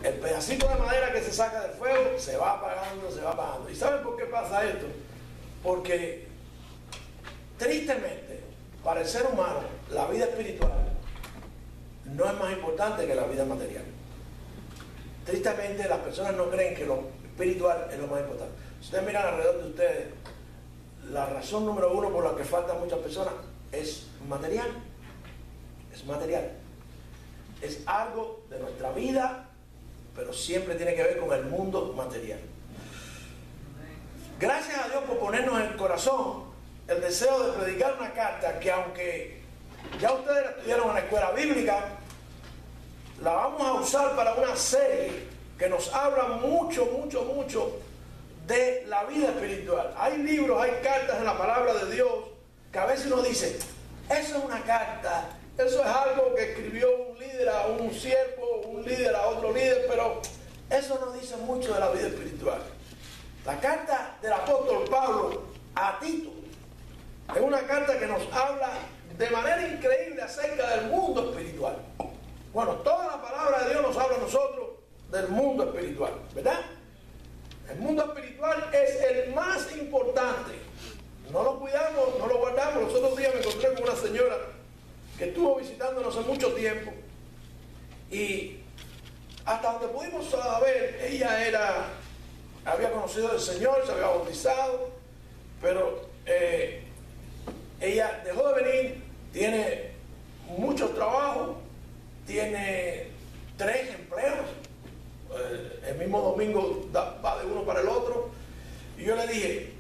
el pedacito de madera que se saca del fuego se va apagando, se va apagando. ¿Y saben por qué pasa esto? Porque tristemente, para el ser humano, la vida espiritual no es más importante que la vida material. Tristemente, las personas no creen que lo espiritual es lo más importante. Si ustedes miran alrededor de ustedes, la razón número uno por la que faltan muchas personas es material. Es material. Es algo de nuestra vida, pero siempre tiene que ver con el mundo material. Gracias a Dios por ponernos en el corazón el deseo de predicar una carta que, aunque ya ustedes la estudiaron en la escuela bíblica, la vamos a usar para una serie que nos habla mucho de la vida espiritual. Hay libros, hay cartas en la palabra de Dios que a veces uno dice, eso es una carta, eso es algo que escribió un líder a un siervo, un líder a otro líder, pero eso no dice mucho de la vida espiritual. La carta del apóstol Pablo a Tito es una carta que nos habla de manera increíble acerca del mundo espiritual. Bueno, toda la palabra de Dios nos habla a nosotros del mundo espiritual, ¿verdad? El mundo espiritual es el más importante. No lo cuidamos, no lo guardamos. Los otros días me encontré con una señora que estuvo visitándonos hace mucho tiempo y hasta donde pudimos saber, ella había conocido al Señor, se había bautizado, pero ella dejó de venir, tiene mucho trabajo, tiene 3 empleos, el mismo domingo va de uno para el otro, y yo le dije,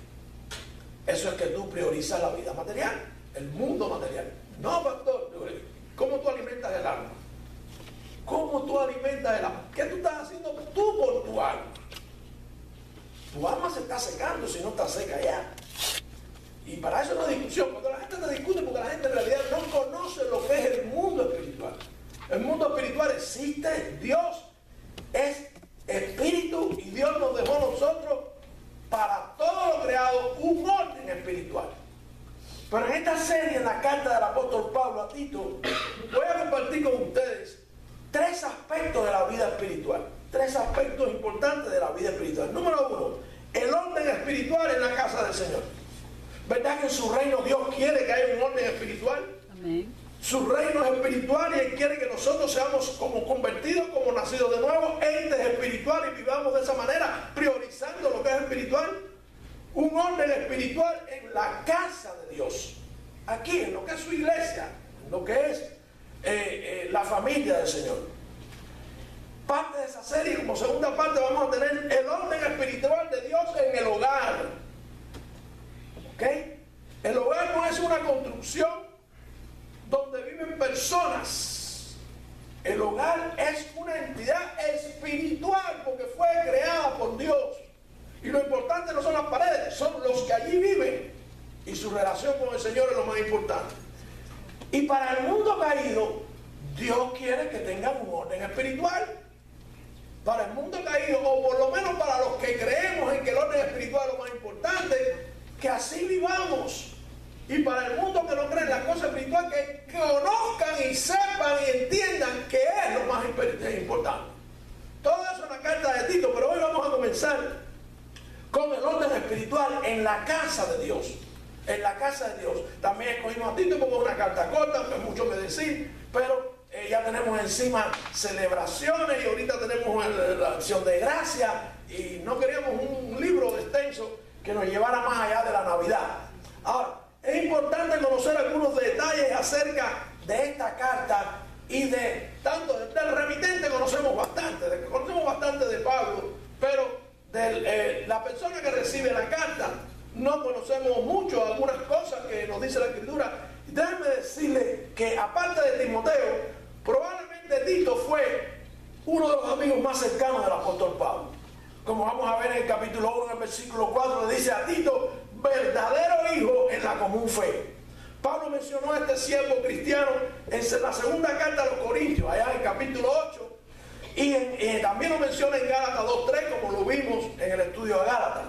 eso es que tú priorizas la vida material, el mundo material. No, pastor, ¿cómo tú alimentas el alma? ¿Cómo tú alimentas el alma? ¿Qué tú estás haciendo tú por tu alma? Tu alma se está secando si no está seca ya. Y para eso no hay discusión. Cuando la gente te discute, porque la gente en realidad no conoce lo que es el mundo espiritual. El mundo espiritual existe, Dios es espíritu y Dios nos dejó a nosotros para todo lo creado un orden espiritual. Pero en esta serie, en la carta del apóstol Pablo a Tito, voy a compartir con ustedes 3 aspectos de la vida espiritual. 3 aspectos importantes de la vida espiritual. Número 1, el orden espiritual en la casa del Señor. ¿Verdad que en su reino Dios quiere que haya un orden espiritual? Amén. Su reino es espiritual y Él quiere que nosotros seamos como convertidos, como nacidos de nuevo, entes espirituales y vivamos de esa manera, priorizando lo que es espiritual. Un orden espiritual en la casa de Dios. Aquí, en lo que es su iglesia, en lo que es la familia del Señor. Parte de esa serie, como segunda parte, vamos a tener el orden espiritual de Dios en el hogar. ¿Ok? El hogar no es una construcción donde viven personas. El hogar es una entidad espiritual porque fue creada por Dios. Y lo importante no son las paredes, son los que allí viven. Y su relación con el Señor es lo más importante. Y para el mundo caído, Dios quiere que tengan un orden espiritual. Para el mundo caído, o por lo menos para los que creemos en que el orden espiritual es lo más importante, que así vivamos. Y para el mundo que no cree en la cosa espiritual, que conozcan y sepan y entiendan que es lo más importante. Todo eso es una carta de Tito, pero hoy vamos a comenzar con el orden espiritual en la casa de Dios. En la casa de Dios. También escogimos a Tito porque es una carta corta, no hay mucho que decir, pero ya tenemos encima celebraciones y ahorita tenemos la acción de gracia y no queríamos un libro extenso que nos llevara más allá de la Navidad. Ahora, es importante conocer algunos detalles acerca de esta carta y de tanto del remitente conocemos bastante de Pablo, pero de la persona que recibe la carta no conocemos mucho, algunas cosas que nos dice la Escritura. Y déjenme decirle que aparte de Timoteo, probablemente Tito fue uno de los amigos más cercanos del apóstol Pablo. Como vamos a ver en el capítulo 1, en el versículo 4, le dice a Tito, verdadero hijo en la común fe. Pablo mencionó a este siervo cristiano en la segunda carta a los Corintios, allá en el capítulo 8, y también lo menciona en Gálatas 2:3, como lo vimos en el estudio de Gálatas.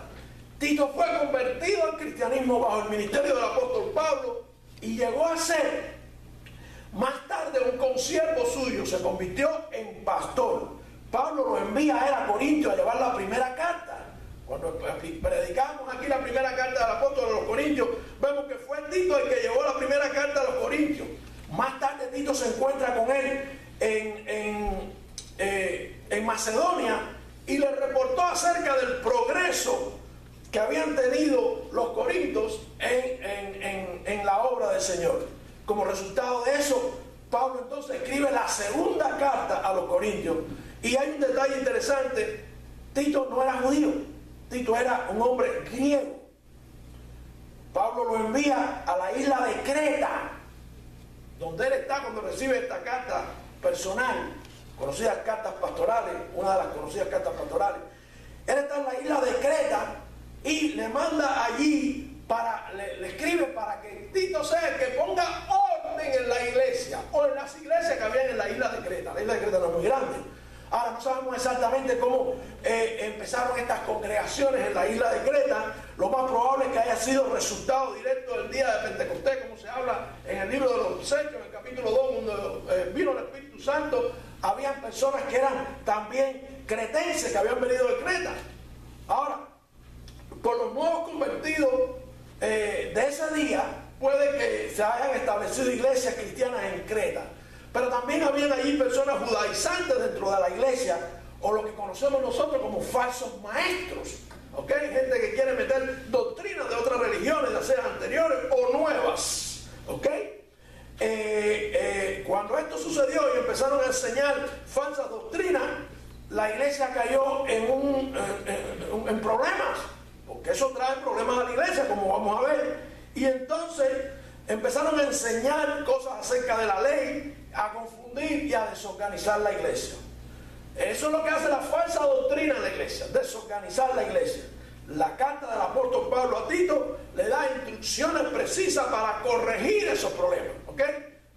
Tito fue convertido al cristianismo bajo el ministerio del apóstol Pablo y llegó a ser, más tarde, un consiervo suyo, se convirtió en pastor. Pablo lo envía a él a Corintio a llevar la primera carta. Cuando predicamos aquí la primera carta del apóstol a los Corintios, vemos que fue Tito el que llevó la primera carta a los Corintios. Más tarde Tito se encuentra con él en Macedonia y le reportó acerca del progreso que habían tenido los corintios en la obra del Señor. Como resultado de eso, Pablo entonces escribe la segunda carta a los corintios. Y hay un detalle interesante: Tito no era judío, Tito era un hombre griego. Pablo lo envía a la isla de Creta, donde él está cuando recibe esta carta personal, conocidas cartas pastorales, una de las conocidas cartas pastorales. Él está en la isla de Creta y le manda allí, le escribe para que Tito sea el que ponga orden en la iglesia, o en las iglesias que habían en la isla de Creta. La isla de Creta no es muy grande. Ahora no sabemos exactamente cómo empezaron estas congregaciones en la isla de Creta. Lo más probable es que haya sido resultado directo del día de Pentecostés, como se habla en el libro de los Hechos, en el capítulo 2, donde vino el Espíritu Santo. Habían personas que eran también cretenses, que habían venido de Creta. Ahora, por los nuevos convertidos de ese día, puede que se hayan establecido iglesias cristianas en Creta. Pero también habían allí personas judaizantes dentro de la iglesia, o lo que conocemos nosotros como falsos maestros. ¿Ok? Gente que quiere meter doctrinas de otras religiones, ya sean anteriores o nuevas. ¿Ok? Cuando esto sucedió y empezaron a enseñar falsas doctrinas, la iglesia cayó en problemas, porque eso trae problemas a la iglesia, como vamos a ver. Y entonces empezaron a enseñar cosas acerca de la ley, a confundir y a desorganizar la iglesia. Eso es lo que hace la falsa doctrina de la iglesia, desorganizar la iglesia. La carta del apóstol Pablo a Tito le da instrucciones precisas para corregir esos problemas. ¿Ok?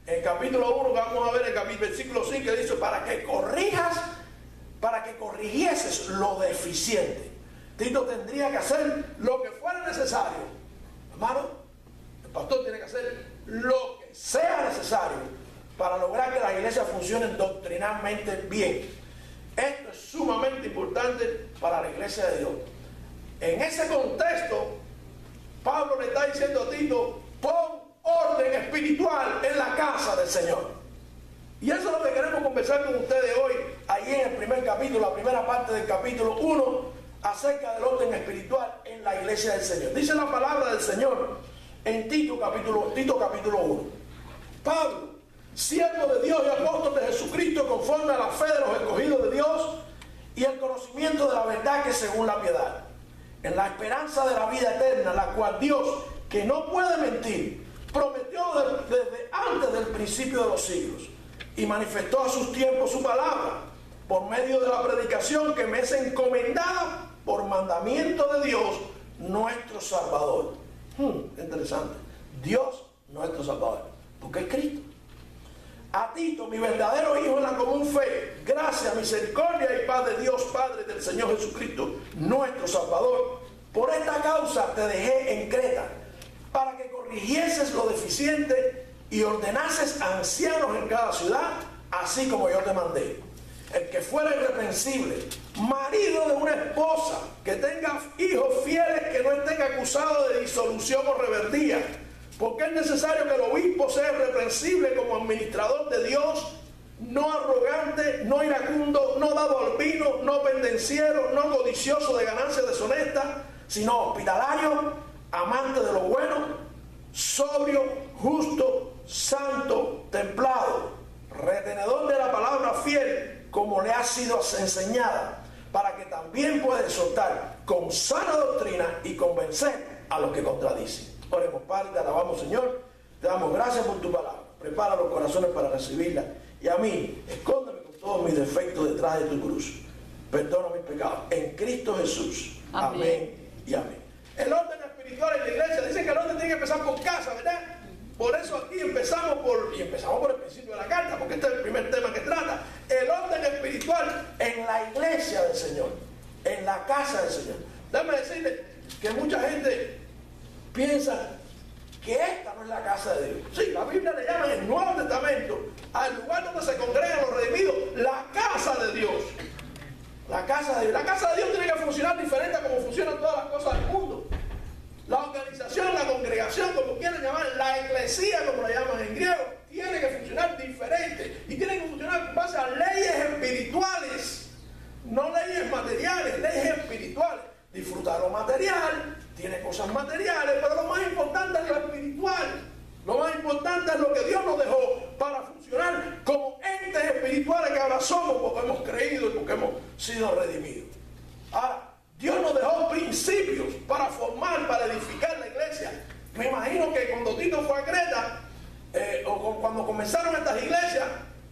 En capítulo 1 vamos a ver el versículo 5 que dice: para que corrigieses lo deficiente. Tito tendría que hacer lo que fuera necesario. Hermano, el pastor tiene que hacer lo que sea necesario para lograr que las iglesias funcionen doctrinalmente bien. Esto es sumamente importante para la iglesia de Dios. En ese contexto, Pablo le está diciendo a Tito: pon orden espiritual en la casa del Señor. Y eso es lo que queremos conversar con ustedes hoy, allí en el primer capítulo, la primera parte del capítulo 1, acerca del orden espiritual en la iglesia del Señor. Dice la palabra del Señor en Tito capítulo 1. Pablo, siervo de Dios y apóstol de Jesucristo, conforme a la fe de los escogidos de Dios y el conocimiento de la verdad que es según la piedad, en la esperanza de la vida eterna, la cual Dios, que no puede mentir, prometió desde antes del principio de los siglos, y manifestó a sus tiempos su palabra, por medio de la predicación que me es encomendada por mandamiento de Dios, nuestro Salvador. Interesante. Dios, nuestro Salvador, porque es Cristo. A Tito, mi verdadero hijo en la común fe, gracia, misericordia y paz de Dios Padre, del Señor Jesucristo, nuestro Salvador. Por esta causa te dejé en Creta, para que corrigieses lo deficiente y ordenases ancianos en cada ciudad, así como yo te mandé. El que fuera irreprensible, marido de una esposa, que tenga hijos fieles, que no estén acusados de disolución o rebeldía, porque es necesario que el obispo sea irreprensible como administrador de Dios, no arrogante, no iracundo, no dado al vino, no pendenciero, no codicioso de ganancias deshonestas, sino hospitalario, amante de lo bueno, sobrio, justo, santo, templado, retenedor de la palabra fiel, como le ha sido enseñada, para que también pueda exhortar con sana doctrina y convencer a los que contradicen. Oremos. Padre, te alabamos, Señor, te damos gracias por tu palabra. Prepara los corazones para recibirla, y a mí, escóndeme con todos mis defectos detrás de tu cruz. Perdona mis pecados en Cristo Jesús. Amén y amén. El orden espiritual en la iglesia, dice que el orden tiene que empezar por casa, ¿verdad? Por eso aquí empezamos por el principio de la carta, porque este es el primer tema que trata. El orden espiritual en la iglesia del Señor, en la casa del Señor. Déjame decirle que mucha gente piensa que esta no es la casa de Dios. Sí, la Biblia le llama en el Nuevo Testamento al lugar donde se congregan los redimidos, la casa de Dios. eclesía, como la llaman en griego, tiene que funcionar diferente y tiene que funcionar en base a leyes espirituales, no leyes materiales, leyes espirituales. Disfruta lo material, tiene cosas materiales, pero lo más importante es lo espiritual. Lo más importante es lo que Dios nos dejó para funcionar como entes espirituales que ahora somos, porque hemos creído y porque hemos sido redimidos. Ahora, Dios nos dejó principios para formar, para edificar la iglesia. Me imagino que cuando Tito fue a Creta, o cuando comenzaron estas iglesias,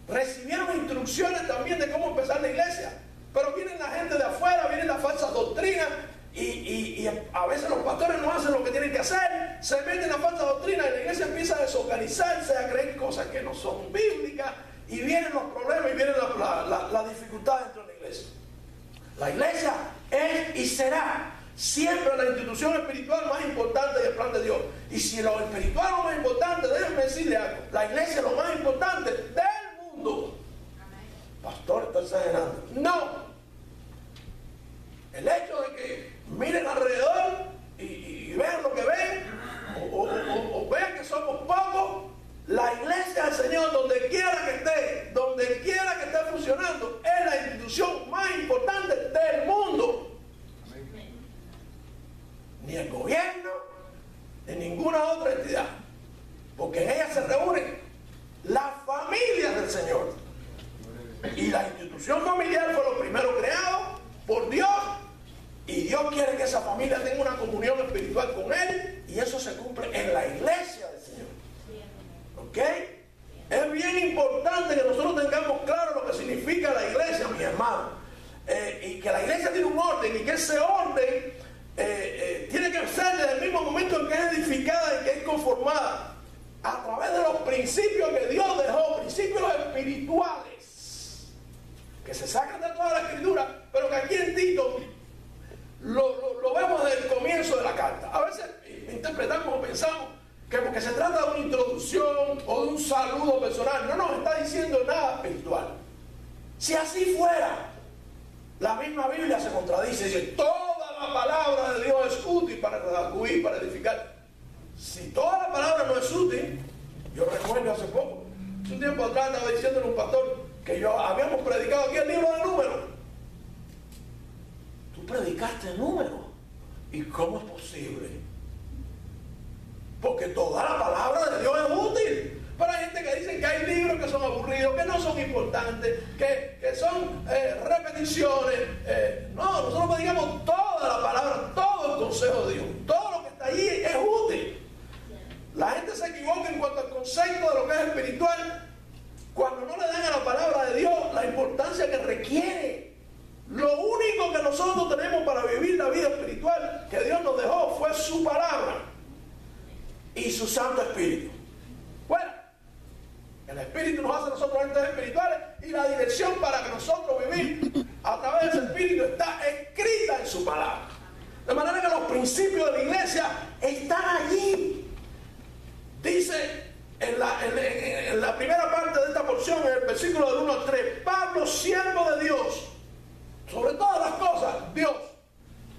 recibieron instrucciones también de cómo empezar la iglesia. Pero vienen la gente de afuera, vienen las falsas doctrinas, y a veces los pastores no hacen lo que tienen que hacer, se meten en la falsa doctrina y la iglesia empieza a desorganizarse, a creer cosas que no son bíblicas, y vienen los problemas y vienen la dificultad dentro de la iglesia. La iglesia es y será siempre la institución espiritual más importante del plan de Dios. Y si lo espiritual es lo más importante, déjenme decirle algo, la iglesia es lo más importante del mundo. Pastor, está exagerando. No. El hecho de que miren alrededor y vean lo que ven, o vean que somos pocos, la iglesia del Señor, donde quiera que esté funcionando, es la institución más importante del mundo. Ni el gobierno, ni ninguna otra entidad. Porque en ella se reúnen las familias del Señor. Y la institución familiar fue lo primero creado por Dios. Y Dios quiere que esa familia tenga una comunión espiritual con Él. Y eso se cumple en la iglesia del Señor. ¿Ok? Es bien importante que nosotros tengamos claro lo que significa la iglesia, mis hermanos. Y que la iglesia tiene un orden. Y que ese orden tiene que ser desde el mismo momento en que es edificada y que es conformada a través de los principios que Dios dejó, principios espirituales, que se sacan de toda la escritura, pero que aquí en Tito lo vemos desde el comienzo de la carta. A veces interpretamos o pensamos que porque se trata de una introducción o de un saludo personal, no nos está diciendo nada espiritual. Si así fuera, la misma Biblia se contradice, dice, toda la palabra de Dios es útil para redarguir, para edificar. Si toda la palabra no es útil, yo recuerdo hace poco, un tiempo atrás estaba diciéndole a un pastor que habíamos predicado aquí el libro de Números. Tú predicaste el número. ¿Y cómo es posible? Porque toda la palabra de Dios es útil. Pero hay gente que dice que hay libros que son aburridos, que no son importantes, que son repeticiones. No, nosotros predicamos toda la palabra, todo el consejo de Dios. Todo lo que está allí es útil. La gente se equivoca en cuanto al concepto de lo que es espiritual cuando no le dan a la palabra de Dios la importancia que requiere. Lo único que nosotros tenemos para vivir la vida espiritual que Dios nos dejó fue su palabra y su Santo Espíritu. Bueno, el Espíritu nos hace a nosotros entes espirituales y la dirección para que nosotros vivir a través de ese Espíritu está escrita en su palabra. De manera que los principios de la iglesia están allí. Dice en la primera parte de esta porción, en el versículo del 1 al 3, Pablo, siervo de Dios, sobre todas las cosas, Dios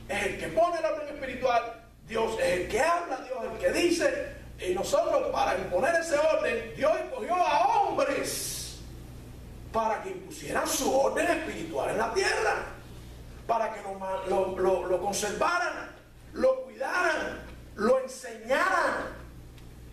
es el que pone el orden espiritual, Dios es el que habla, Dios es el que dice, y nosotros para imponer ese orden, Dios escogió a hombres para que impusieran su orden espiritual en la tierra, para que lo conservaran, lo cuidaran, lo enseñaran.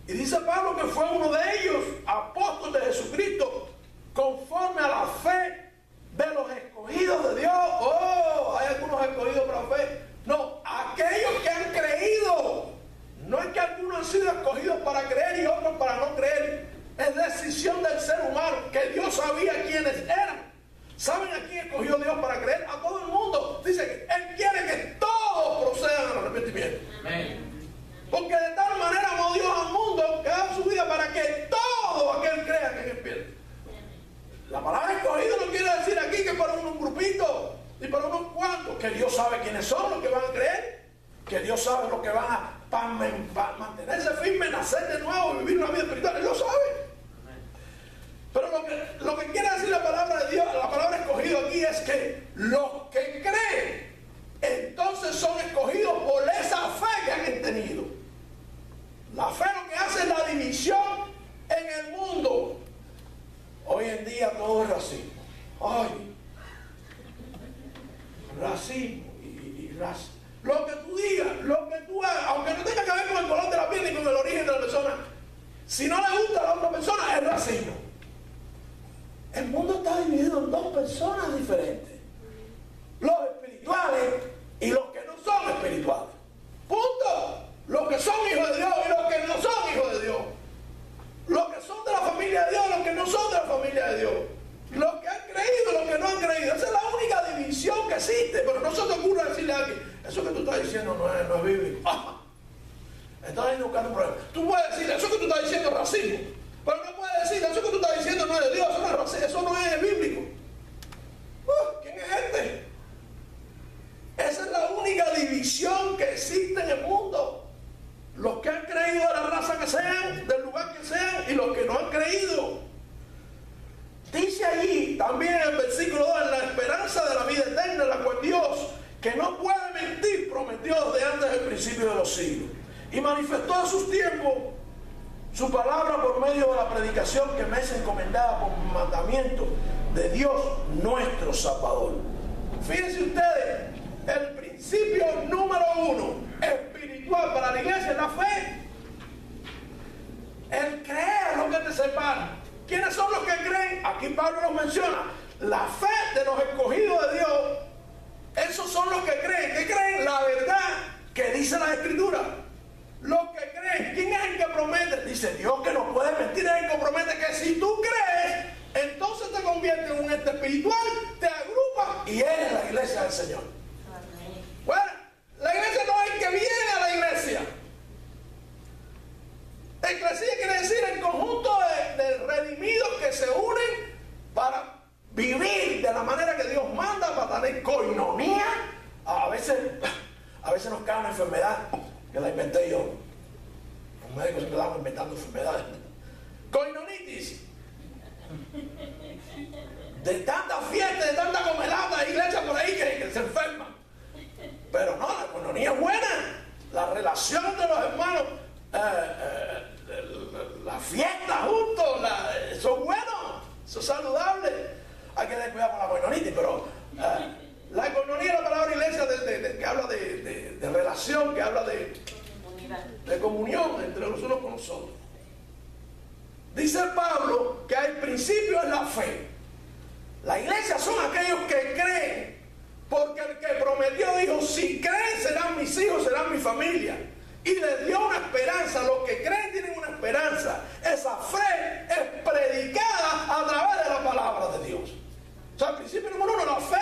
Y dice Pablo que fue uno de ellos, apóstol de Jesucristo, conforme a la fe de los escogidos de Dios. Oh, hay algunos escogidos para la fe. No, aquellos que han creído. No es que algunos han sido escogidos para creer y otros para no creer. Es decisión del ser humano, que Dios sabía quiénes eran. ¿Saben a quién escogió Dios para creer? A todo el mundo. Dice que Él quiere que todos procedan al arrepentimiento. Amén. Porque de tal manera amó Dios al mundo que ha dado su vida para que todo aquel crea que en Él pierde. La palabra escogido no quiere decir aquí que para un grupito y para unos cuantos, que Dios sabe quiénes son los que van a creer, que Dios sabe los que van a mantenerse firmes, nacer de nuevo, vivir una vida espiritual. Él lo sabe. Pero lo que quiere decir la palabra de Dios, la palabra escogido aquí es que los que creen, entonces son escogidos por esa fe que han tenido. La fe lo que hace es la división racismo y raza. Lo que tú digas, lo que tú hagas, aunque no tenga que ver con el color de la piel ni con el origen de la persona, si no le gusta a la otra persona, es racismo. El mundo está dividido en dos personas diferentes. Los espirituales y los que no son espirituales. Punto. Los que son hijos de Dios y los que no son hijos de Dios. Los que son de la familia de Dios y los que no son de la familia de Dios. Los que han creído y los que no han creído. Esa es la única división que existe. Pero no se te ocurre decirle a alguien, eso que tú estás diciendo no es bíblico. Estás ahí buscando un problema. Tú puedes decir, eso que tú estás diciendo es racismo. Pero no puedes decir, eso que tú estás diciendo no es de Dios, eso no es bíblico. ¿Quién es este? Esa es la única división que existe en el mundo. Los que han creído de la raza que sean, del lugar que sean, y los que no han creído. Dice allí también en el versículo 2, en la esperanza de la vida eterna, la cual Dios, que no puede mentir, prometió desde antes del principio de los siglos. Y manifestó a sus tiempos su palabra por medio de la predicación que me es encomendada por mandamiento de Dios nuestro Salvador. Fíjense ustedes, el principio número 1 espiritual para la iglesia es la fe. El creer es lo que te separa. ¿Quiénes son los que creen? Aquí Pablo nos menciona la fe de los escogidos de Dios. Esos son los que creen. ¿Qué creen? La verdad que dice la Escritura. Los que creen. ¿Quién es el que promete? Dice Dios, que no puede mentir, es el que promete que si tú crees, entonces te conviertes en un ente espiritual, te agrupas y eres la iglesia del Señor. Bueno, la iglesia no es el que viene a la iglesia. Eclesía quiere decir el conjunto de redimidos que se unen para vivir de la manera que Dios manda, para tener coinonía. A veces nos cae una enfermedad que la inventé yo. Los médicos siempre estaban inventando enfermedades. Coinonitis. De tanta fiesta, de tanta comelata, hay iglesias por ahí que se enferman. Pero no, la coinonía es buena. La relación entre los hermanos, la fiesta juntos, eso es bueno, eso es saludable. Hay que tener cuidado con la coinonitis, pero la coinonía es la palabra iglesia que habla de relación, que habla de comunión entre los unos con los otros. Dice Pablo que el principio es la fe. La iglesia son aquellos que creen, porque el que prometió dijo, si creen serán mis hijos, serán mi familia. Y les dio una esperanza. Los que creen tienen una esperanza. Esa fe es predicada a través de la palabra de Dios. O sea, el principio número 1, la fe.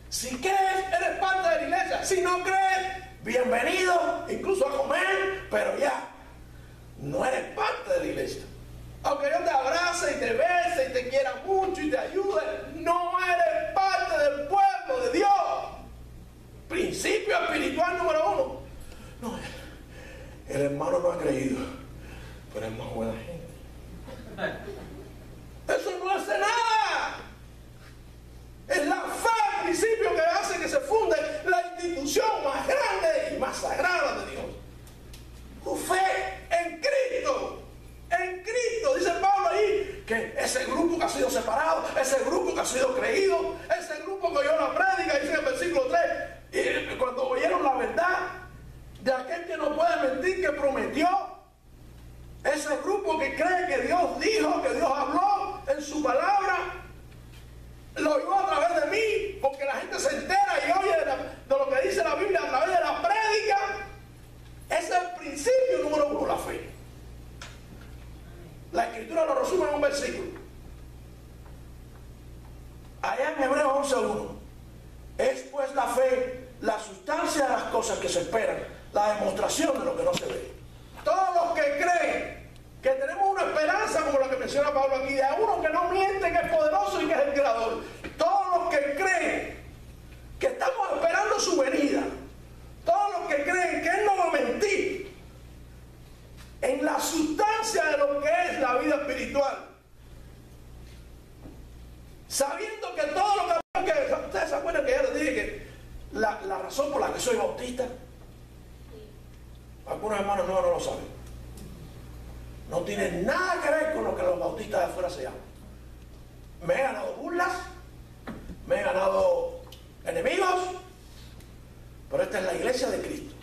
Si crees, eres parte de la iglesia. Si no crees, bienvenido, incluso a comer, pero ya no eres parte de la iglesia. Aunque Dios te abrace y te bese y te quiera mucho y te ayude, no eres parte del pueblo de Dios. Principio espiritual número 1. No, el hermano no ha creído, pero es más buena gente. Eso no hace nada. Es la fe, el principio, que hace que se funde la institución más grande y más sagrada de Dios. Tu fe en Cristo. En Cristo, dice Pablo ahí, que ese grupo que ha sido separado, ese grupo que ha sido creído, ese grupo que oyó la prédica, dice en el versículo 3, y cuando oyeron la verdad de aquel que no puede mentir, que prometió, ese grupo que cree que Dios dijo, que Dios habló en su palabra, lo oyó a través de mí, porque la gente se entera y oye de lo que dice la Biblia a través de la prédica. Ese es el principio número 1, la fe. La Escritura lo resume en un versículo. Allá en Hebreos 11:1. Es pues la fe la sustancia de las cosas que se esperan, la demostración de lo que no se ve. Todos los que creen que tenemos una esperanza, como la que menciona Pablo aquí, de uno que no miente, que es poderoso y que es el creador. Todos los que creen que estamos esperando su venida, todos los que creen que Él no va a mentir en la sustancia de lo que es la vida espiritual, sabiendo que todo lo que... ¿Ustedes se acuerdan que ya les dije que la razón por la que soy bautista? Algunos hermanos no lo saben. No tiene nada que ver con lo que los bautistas de afuera se llaman. Me he ganado burlas, me he ganado enemigos, Pero esta es la iglesia de Cristo.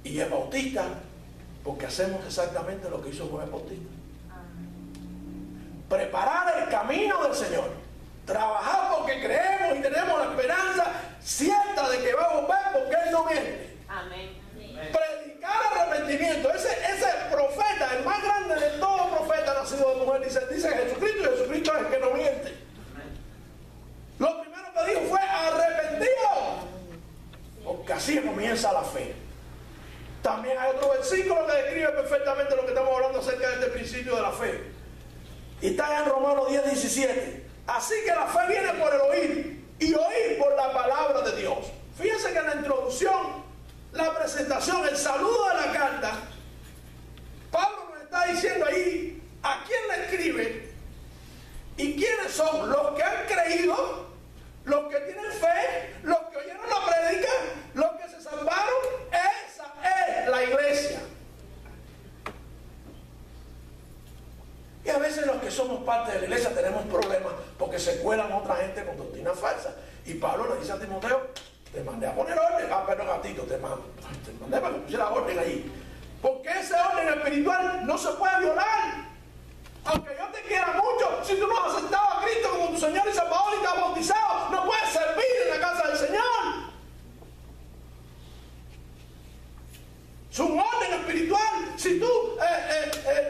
Y es bautista porque hacemos exactamente lo que hizo Juan el Bautista. Preparar el camino del Señor. Trabajar porque creemos y tenemos la esperanza cierta de que va a volver porque Él no miente. Amén. Predicar arrepentimiento. Ese profeta, el más grande de todos los profetas nacido de mujer, dice Jesucristo, y Jesucristo es el que no miente. Lo primero que dijo fue arrepentido, porque así comienza la fe. También hay otro versículo que describe perfectamente lo que estamos hablando acerca de este principio de la fe. Y está en Romanos 10:17. Así que la fe viene por el oír, y oír por la palabra de Dios. Fíjense que en la introducción, la presentación, el saludo de la carta, Pablo nos está diciendo ahí a quién le escribe y quiénes son los que han creído, los que tienen fe, los que oyeron la prédica, los que se salvaron. Esa es la iglesia. Y a veces los que somos parte de la iglesia tenemos problemas porque se cuelan otra gente con doctrina falsa. Y Pablo le dice a Timoteo: te mandé a poner orden. Perdón, gatito, te mandé para que pusiera orden ahí. Porque ese orden espiritual no se puede violar. Aunque yo te quiera mucho, si tú no has aceptado a Cristo como tu Señor y Salvador y te has bautizado, no puedes servir en la casa del Señor. Es un orden espiritual. Si tú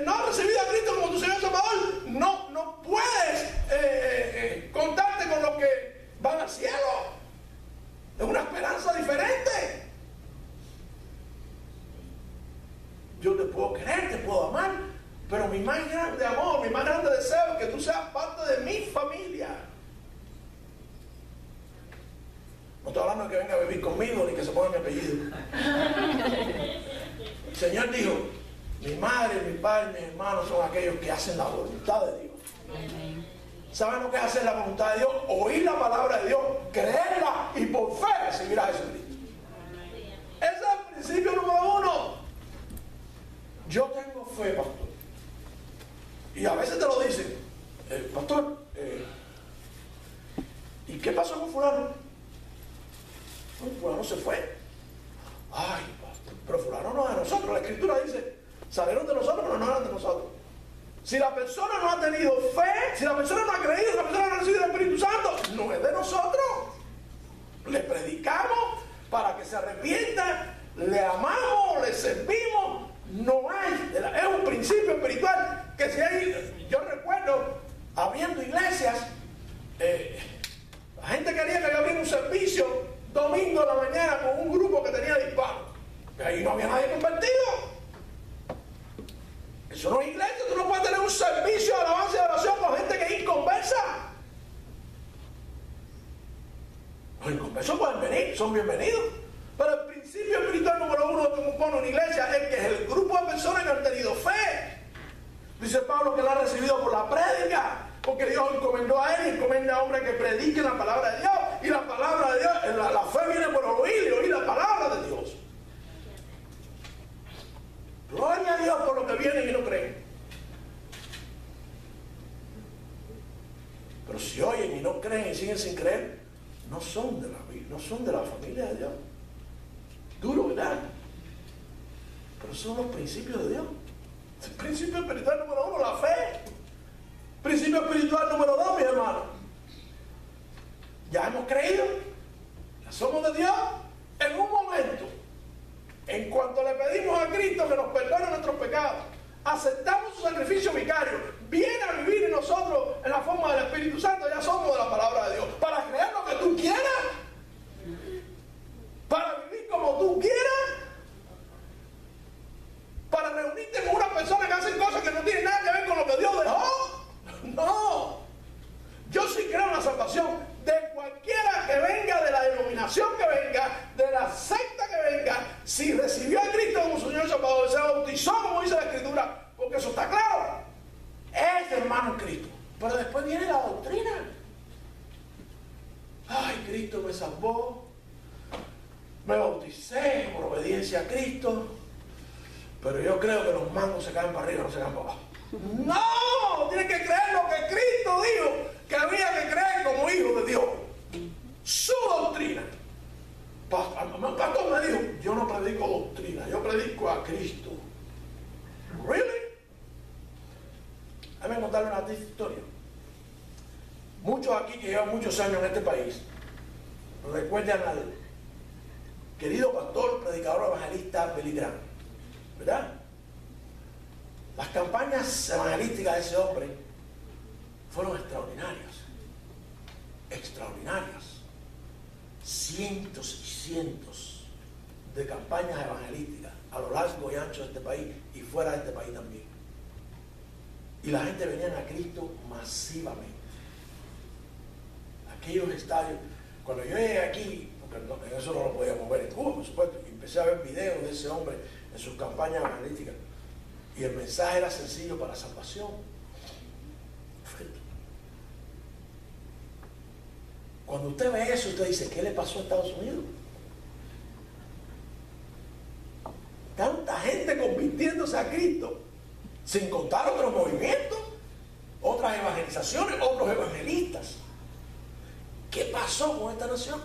no has recibido a Cristo como tu Señor y Salvador, no puedes contarte con los que van al cielo. Es una esperanza diferente. Yo te puedo querer, te puedo amar, pero mi más grande amor, mi más grande deseo es que tú seas parte de mi familia. No estoy hablando de que venga a vivir conmigo ni que se ponga mi apellido. El Señor dijo: mi madre, mi padre, mis hermanos son aquellos que hacen la voluntad de Dios. ¿Saben lo que es hacer la voluntad de Dios? Oír la palabra de Dios, creerla y por fe recibir a Jesucristo. Ese es el principio número 1. Yo tengo fe, pastor. Y a veces te lo dicen: pastor, ¿y qué pasó con fulano? Fulano se fue. Ay, pastor, pero fulano no es de nosotros. La Escritura dice: salieron de nosotros, pero no eran de nosotros. Si la persona no ha tenido fe, si la persona no ha creído, si la persona no ha recibido el Espíritu Santo, no es de nosotros. Le predicamos para que se arrepienta, le amamos, le servimos. No hay, es un principio espiritual que si hay, yo recuerdo habiendo iglesias, la gente quería que yo abriera un servicio domingo a la mañana con un grupo que tenía disparos. Y ahí no había nadie convertido. Eso no es iglesia. Tú no puedes tener un servicio de alabanza y de oración con gente que es inconversa. Los inconversos pueden venir, son bienvenidos. Pero el principio espiritual número 1 que compone una iglesia es que es el grupo de personas que han tenido fe. Dice Pablo que la ha recibido por la prédica, porque Dios encomendó a él y encomienda a hombres que prediquen la palabra de Dios. Y la palabra de Dios, la fe viene por oír y oír la palabra de Dios. Gloria a Dios por los que vienen y no creen. Pero si oyen y no creen y siguen sin creer, no son de la familia de Dios. Duro, ¿verdad? Pero son los principios de Dios. El principio espiritual número 1, la fe. Principio espiritual número 2, mis hermanos. Ya hemos creído, ya somos de Dios. En un momento, en cuanto le pedimos a Cristo que nos perdone nuestros pecados, aceptamos su sacrificio vicario, viene a vivir en nosotros en la forma del Espíritu Santo, ya somos de la palabra de Dios. Para creer lo que tú quieras, para vivir como tú quieras, para reunirte con una persona que hace cosas que no tienen nada que ver con lo que Dios dejó. No. Yo sí creo en la salvación de cualquiera que venga, de la denominación que venga, de la secta que venga, si recibió a Cristo como su Señor y Salvador, se bautizó como dice la Escritura, porque eso está claro, es hermano en Cristo. Pero después viene la doctrina. Ay, Cristo me salvó, me bauticé por obediencia a Cristo, pero yo creo que los mangos se caen para arriba, no se caen para abajo. No, tienes que creer lo que Cristo dijo que había que creer como hijo de Dios. Su doctrina. Muchos aquí que llevan muchos años en este país recuerdan al querido pastor, predicador evangelista Billy Graham, ¿verdad? Las campañas evangelísticas de ese hombre fueron extraordinarias, extraordinarias. Cientos y cientos de campañas evangelísticas a lo largo y ancho de este país y fuera de este país también. Y la gente venía a Cristo masivamente. Aquellos estadios, cuando yo llegué aquí, porque eso no lo podíamos ver en Cuba, por supuesto, y empecé a ver videos de ese hombre en sus campañas evangelísticas, y el mensaje era sencillo para salvación. Cuando usted ve eso, usted dice, ¿qué le pasó a Estados Unidos? Tanta gente convirtiéndose a Cristo, sin contar otros movimientos, otras evangelizaciones, otros evangelistas. ¿Qué pasó con esta nación?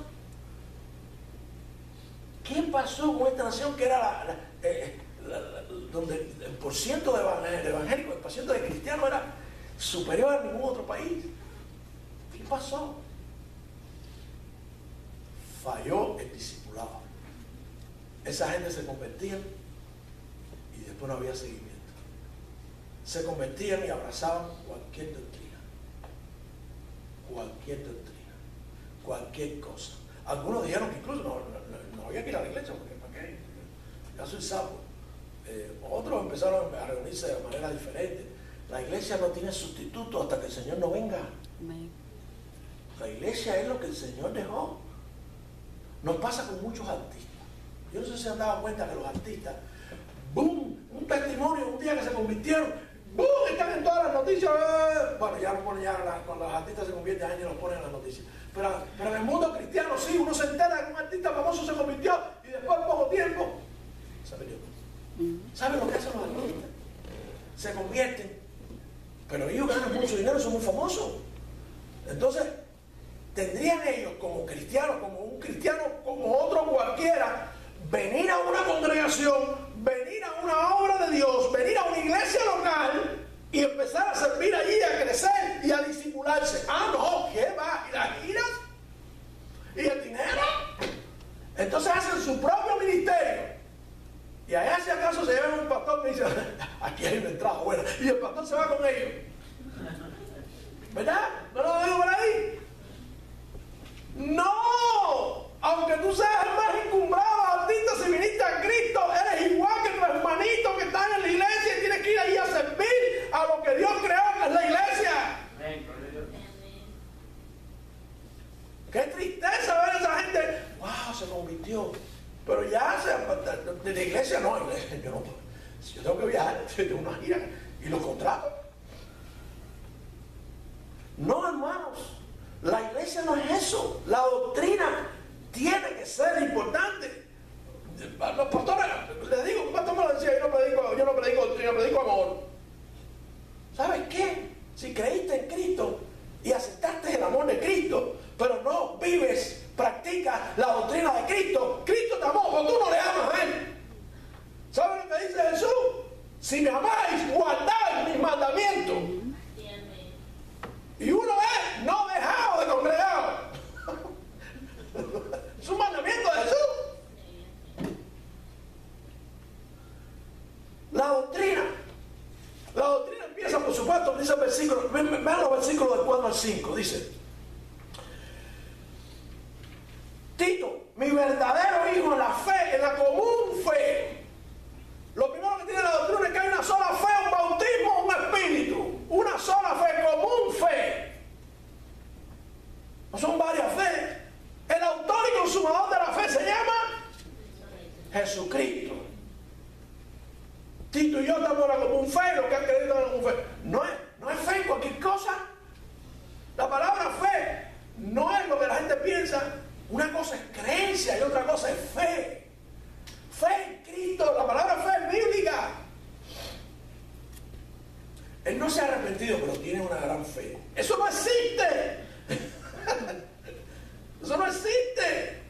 ¿Qué pasó con esta nación que era donde el porciento de evangélicos, el porciento de cristianos era superior a ningún otro país? ¿Qué pasó? Falló el discipulado. Esa gente se convertía y después no había seguimiento. Se convertían y abrazaban cualquier doctrina, cualquier cosa. Algunos dijeron que incluso no había que ir a la iglesia porque ¿para qué? Ya soy sapo. Otros empezaron a reunirse de manera diferente. La iglesia no tiene sustituto hasta que el Señor no venga. La iglesia es lo que el Señor dejó. Nos pasa con muchos artistas. Yo no sé si se han dado cuenta que los artistas, ¡boom! Un testimonio, un día que se convirtieron, ¡boom! Están en todas las noticias. Bueno, ya lo ponen, cuando los artistas se convierten, ya ni los ponen en las noticias. Pero en el mundo cristiano sí, uno se entera que un artista famoso se convirtió y después de poco tiempo se perdió. ¿Saben lo que hacen los artistas? Se convierten, pero ellos ganan mucho dinero, son muy famosos. Entonces, tendrían ellos como cristianos, como un cristiano, como otro cualquiera, venir a una congregación, venir a una obra de Dios, venir a una iglesia local y empezar a servir allí, a crecer y a disipularse. Ah, no, ¿qué va? ¿Y las giras? ¿Y el dinero? Entonces hacen su propio ministerio. Y allá si acaso se llevan un pastor que dice, aquí hay una entrada buena, y el pastor se va con ellos. ¿Verdad? ¿No lo digo por ahí? No, aunque tú seas el más encumbrado artista, si viniste a Cristo, eres igual que tus hermanitos que están en la iglesia y tienes que ir ahí a servir a lo que Dios creó, que es la iglesia. Qué tristeza ver a esa gente, wow, se convirtió, pero ya de la iglesia no, yo tengo que viajar, tengo una gira y los contratos. No, hermanos. La iglesia no es eso. La doctrina tiene que ser importante. Los pastores, les digo, un pastor me lo decía, yo no predico doctrina, predico amor. ¿Sabes qué? Si creíste en Cristo y aceptaste el amor de Cristo, pero no vives, practicas la doctrina de Cristo, Cristo te amó, pero tú no le amas a Él. ¿Sabes lo que dice Jesús? Si me amáis, guardad mis mandamientos. Y uno es no dejado de congregar. Es un mandamiento de Jesús. La doctrina empieza, por supuesto, dice el versículo, vean los versículos del 4 al 5, dice: Tito, mi verdadero hijo en la fe, en la común fe. Lo primero que tiene la doctrina es que hay una sola fe, un bautismo, un espíritu. Una sola fe, común fe. No son varias fe. El autor y consumador de la fe se llama Jesucristo. Tito y yo estamos en la común fe, lo que han creído en la común fe. No es fe en cualquier cosa. La palabra fe no es lo que la gente piensa. Una cosa es creencia y otra cosa es fe. Fe en Cristo, la palabra fe es bíblica. Él no se ha arrepentido, pero tiene una gran fe. Eso no existe. Eso no existe.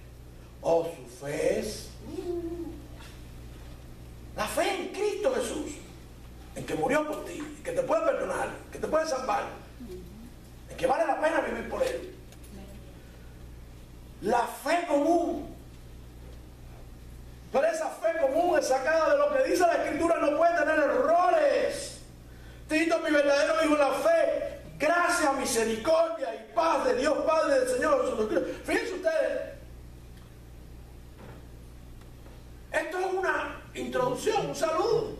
Oh, su fe es la fe en Cristo Jesús, en que murió por ti, que te puede perdonar, vivir por él. La fe común. Pero esa fe común es sacada de lo que dice la Escritura, no puede tener errores. Tito, mi verdadero hijo en la fe, gracia, misericordia y paz de Dios Padre, del Señor Jesucristo. Fíjense ustedes, esto es una introducción, un saludo.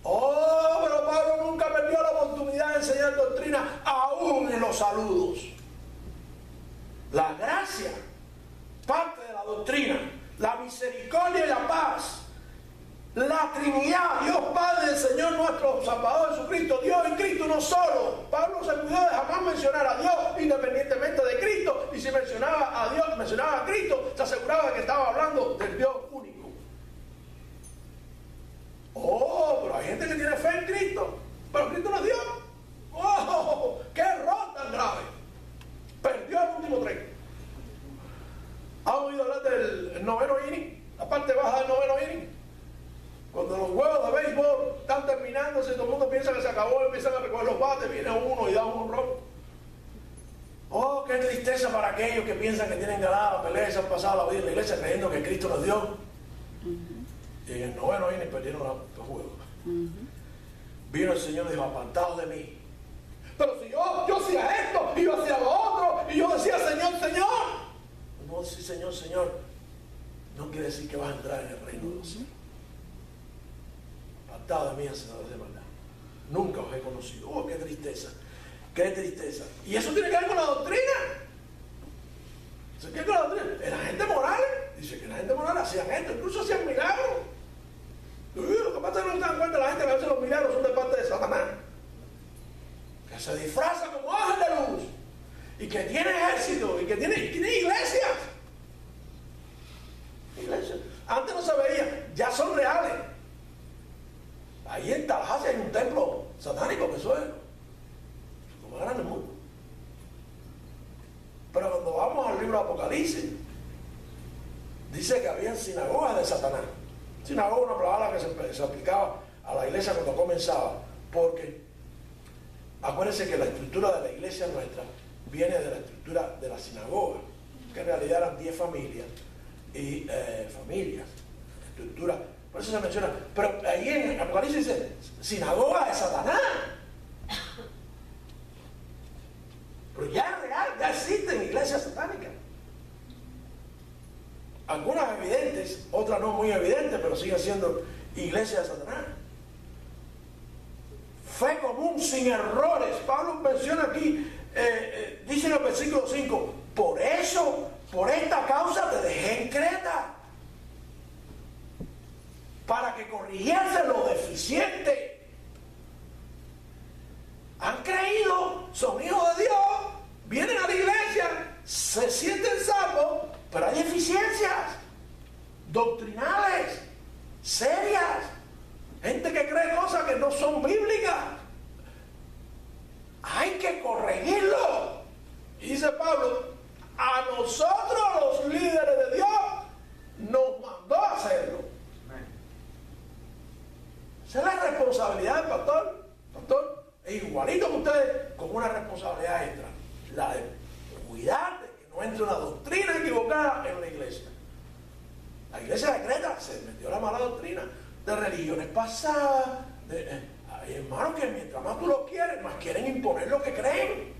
Oh, pero Pablo nunca perdió la oportunidad de enseñar doctrina, aún en los saludos. La gracia, parte de la doctrina, la misericordia y la paz, la Trinidad, Dios Padre, el Señor nuestro Salvador Jesucristo, Dios y Cristo uno solo. Pablo se cuidó de jamás mencionar a Dios independientemente de Cristo, y si mencionaba a Dios, mencionaba a Cristo, se aseguraba que estaba hablando del Dios único. Oh, pero hay gente que tiene fe en Cristo, pero Cristo no es Dios. Oh, qué error tan grave. Perdió el último tren. ¿Han oído hablar del noveno inning? La parte baja del noveno inning. Cuando los juegos de béisbol están terminándose, todo el mundo piensa que se acabó, empiezan a recoger los bates, viene uno y da un honrón. Oh, qué tristeza para aquellos que piensan que tienen ganada la pelea y se han pasado la vida en la iglesia creyendo que Cristo nos dio. Y en el noveno inning perdieron los juegos. Vino el Señor y dijo: apartados de mí. Pero si yo hacía esto y yo hacía lo otro, y yo decía Señor, Señor. No decir Señor, Señor no quiere decir que vas a entrar en el reino de los cielos. Apartado de mí, hacedores de maldad, nunca os he conocido. Oh, qué tristeza, qué tristeza. Y eso tiene que ver con la doctrina. ¿Eso tiene que ver con la doctrina? La gente moral dice que la gente moral hacían esto, incluso hacían milagros. Lo que pasa es que no se dan cuenta la gente que a veces los milagros son de parte de Satanás, que se disfraza como ángel de luz y que tiene ejército y que tiene iglesias. Antes no se veía, ya son reales. Ahí en Tallahassee hay un templo satánico, que eso es lo más grande del mundo. Pero cuando vamos al libro de Apocalipsis, dice que había sinagogas de Satanás. Sinagoga es una palabra que se aplicaba a la iglesia cuando comenzaba, porque acuérdense que la estructura de la iglesia nuestra viene de la estructura de la sinagoga, que en realidad eran 10 familias y estructura, por eso se menciona. Pero ahí en Apocalipsis dice sinagoga de Satanás. Pero ya es real, ya existen iglesias satánicas. Algunas evidentes, otras no muy evidentes, pero siguen siendo iglesias de Satanás. Fe común sin errores. Pablo menciona aquí, dice en el versículo 5, por eso, por esta causa te dejé en Creta, para que corrigiese lo deficiente. Han creído, son hijos de Dios, vienen a la iglesia, se sienten salvos, pero hay deficiencias doctrinales, serias. Gente que cree cosas que no son bíblicas. Hay que corregirlo. Y dice Pablo, a nosotros los líderes de Dios nos mandó a hacerlo. Esa es la responsabilidad del pastor. Pastor es igualito que ustedes, con una responsabilidad extra, la de cuidar de que no entre una doctrina equivocada en la iglesia. La iglesia de Creta se metió la mala doctrina de religiones pasadas. Hay hermanos que mientras más tú los quieres, más quieren imponer lo que creen.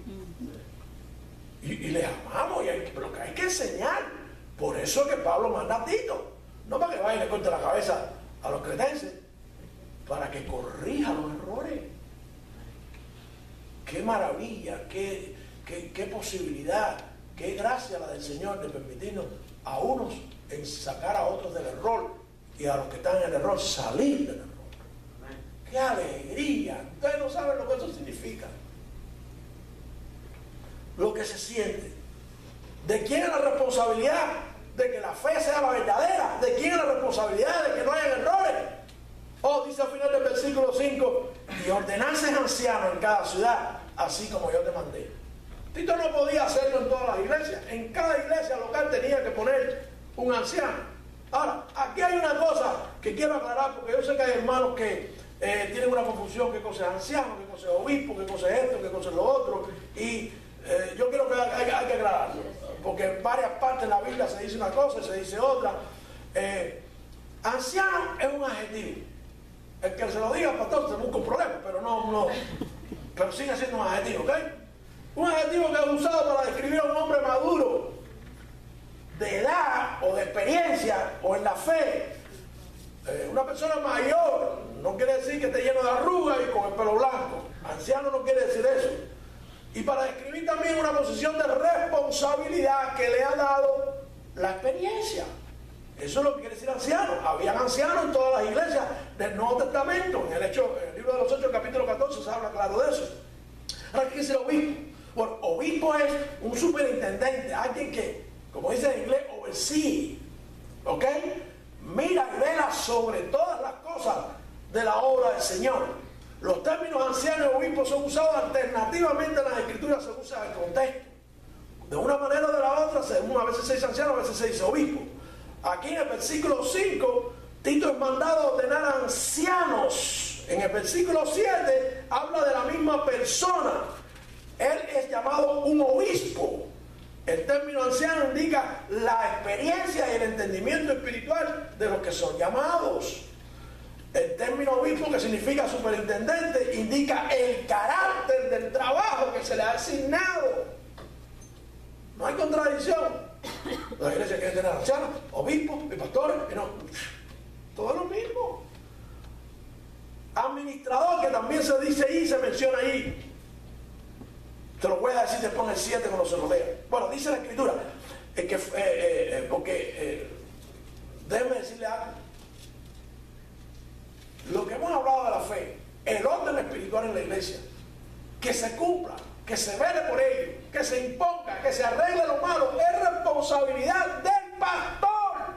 Y les amamos, pero que hay que enseñar. Por eso es que Pablo manda a Tito, no para que vaya y le corte la cabeza a los cretenses, para que corrija los errores. Qué maravilla, qué posibilidad, qué gracia la del Señor de permitirnos a unos en sacar a otros del error, y a los que están en el error salir del error. ¡Qué alegría! Ustedes no saben lo que eso significa. Lo que se siente. ¿De quién es la responsabilidad de que la fe sea la verdadera? ¿De quién es la responsabilidad de que no haya errores? Dice al final del versículo 5, y ordenases ancianos en cada ciudad, así como yo te mandé. Tito no podía hacerlo en todas las iglesias. En cada iglesia local tenía que poner un anciano. Ahora, aquí hay una cosa que quiero aclarar, porque yo sé que hay hermanos que tienen una confusión: qué cosa es anciano, qué cosa es obispo, qué cosa es esto, qué cosa es lo otro. Y Yo creo que hay que aclararlo, porque en varias partes de la Biblia se dice una cosa y se dice otra. Anciano es un adjetivo. El que se lo diga, pastor, se busca un problema, pero sigue siendo un adjetivo, ¿ok? Un adjetivo que es usado para describir a un hombre maduro, de edad o de experiencia o en la fe. Una persona mayor no quiere decir que esté lleno de arrugas y con el pelo blanco. Anciano no quiere decir eso. Y para describir también una posición de responsabilidad que le ha dado la experiencia. Eso es lo que quiere decir anciano. Habían ancianos en todas las iglesias del Nuevo Testamento. En el libro de los Hechos, capítulo 14, se habla claro de eso. Ahora, ¿qué es el obispo? Bueno, obispo es un superintendente, alguien que, como dice en inglés, oversee, ¿ok? Mira y vela sobre todas las cosas de la obra del Señor. Los términos anciano y obispo son usados alternativamente en las escrituras según sea el contexto. De una manera o de la otra, a veces se dice anciano, a veces se dice obispo. Aquí en el versículo 5, Tito es mandado a ordenar ancianos. En el versículo 7 habla de la misma persona. Él es llamado un obispo. El término anciano indica la experiencia y el entendimiento espiritual de los que son llamados. El término obispo, que significa superintendente, indica el carácter del trabajo que se le ha asignado. No hay contradicción. Las iglesias quieren tener ancianos, obispos y pastores, y no. Todo es lo mismo. Administrador, que también se dice ahí, se menciona ahí. Te lo voy a decir después en el 7 cuando se lo lea. Bueno, dice la escritura, déjeme decirle algo. Lo que hemos hablado de la fe, el orden espiritual en la iglesia, que se cumpla, que se vele por ello, que se imponga, que se arregle lo malo, es responsabilidad del pastor.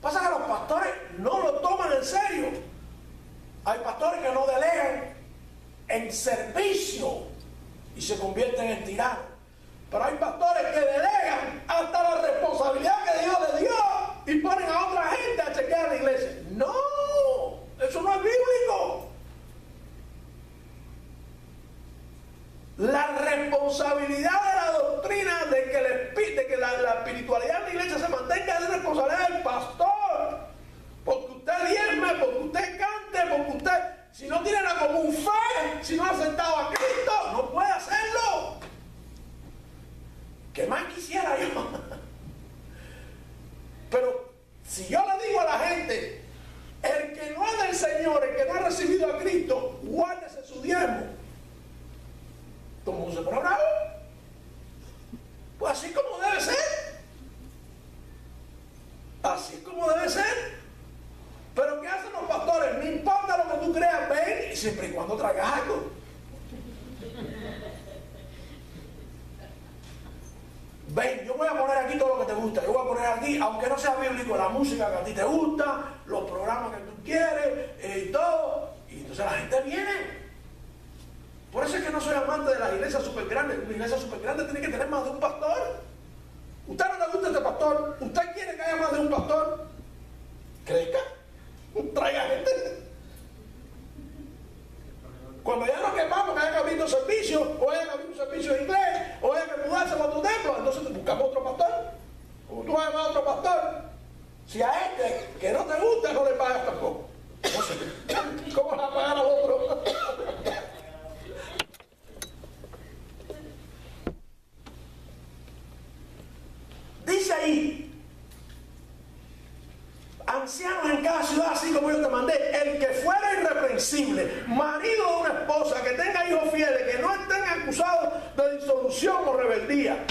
Pasa que los pastores no lo toman en serio. Hay pastores que no delegan en servicio y se convierten en tiranos. Pero hay pastores que delegan hasta la responsabilidad que Dios les dio y ponen a otra gente a chequear la iglesia. No, eso no es bíblico. La responsabilidad de la doctrina de que la espiritualidad de la iglesia se mantenga es responsabilidad del pastor. Porque usted diezme, porque usted cante, porque usted, si no tiene la común fe, si no ha aceptado a Cristo, no puede hacerlo. ¿Qué más quisiera yo? Pero si yo le digo a la gente, el que no es del Señor, el que no ha recibido a Cristo, guárdese su diezmo. Todo el mundo se pone bravo. Pues así como debe ser. Así es como debe ser. Pero ¿qué hacen los pastores? No importa lo que tú creas, ven, siempre y cuando traigas algo. Ven, yo voy a poner aquí todo lo que te gusta. Yo voy a poner aquí, aunque no sea bíblico, la música que a ti te gusta, los programas que tú quieres y todo. Y entonces la gente viene. Por eso es que no soy amante de las iglesias súper grandes. Una iglesia súper grande tiene que tener más de un pastor. ¿Usted no le gusta este pastor? ¿Usted quiere que haya más de un pastor? Crezca. Traiga gente. Cuando ya nos quemamos, que haya que abrir un servicio, o haya que abrir un servicio de inglés, o haya que mudarse para otro templo, entonces buscamos otro pastor. O tú vas a llamar a otro pastor. Si a este que no te gusta, no le pagas tampoco. ¿Cómo vas a pagar al otro? Dice ahí, ancianos en cada ciudad, así como yo te mandé, el que fuera irreprensible, marido de una esposa, que tenga hijos fieles, que no estén acusados de disolución o rebeldía,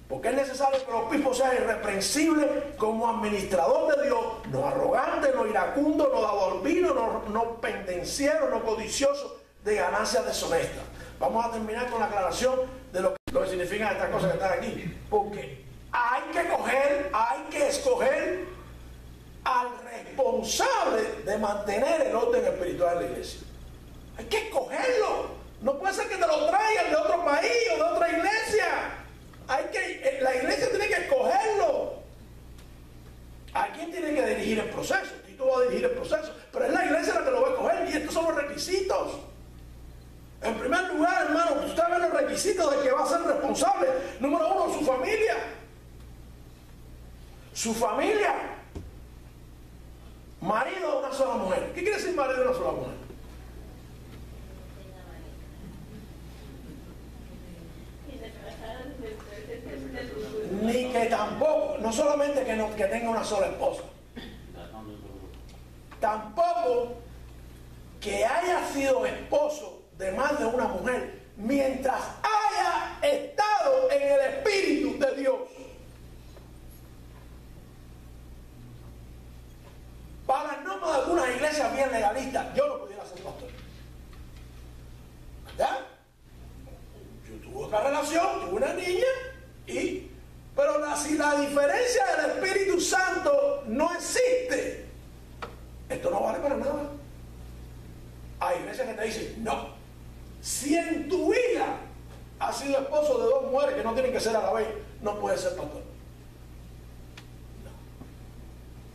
porque es necesario que el obispo sea irreprensible como administrador de Dios, no arrogante, no iracundo, no dador vino, no pendenciero, no codicioso de ganancias deshonestas. Vamos a terminar con la aclaración de lo que significan estas cosas que están aquí, porque hay que escoger al responsable de mantener el orden espiritual de la iglesia. Hay que escogerlo. No puede ser que te lo traigan de otro país o de otra iglesia. La iglesia tiene que escogerlo. Alguien tiene que dirigir el proceso. Tito va a dirigir el proceso, pero es la iglesia la que lo va a escoger y estos son los requisitos. En primer madurar, hermano, usted ve los requisitos de que va a ser responsable. Número uno, su familia. Su familia. Marido de una sola mujer. ¿Qué quiere decir marido de una sola mujer? Ni que tampoco, no solamente que tenga una sola esposa, tampoco que haya sido esposo de más de una mujer mientras haya estado en el Espíritu de Dios. Para el nombre de algunas iglesias bien legalistas, yo no pudiera ser pastor. ¿Verdad? Yo tuve otra relación, tuve una niña, pero si la diferencia del Espíritu Santo no existe, esto no vale para nada. Hay iglesias que te dicen, no, si en tu vida has sido esposo de dos mujeres que no tienen que ser a la vez, no puedes ser pastor.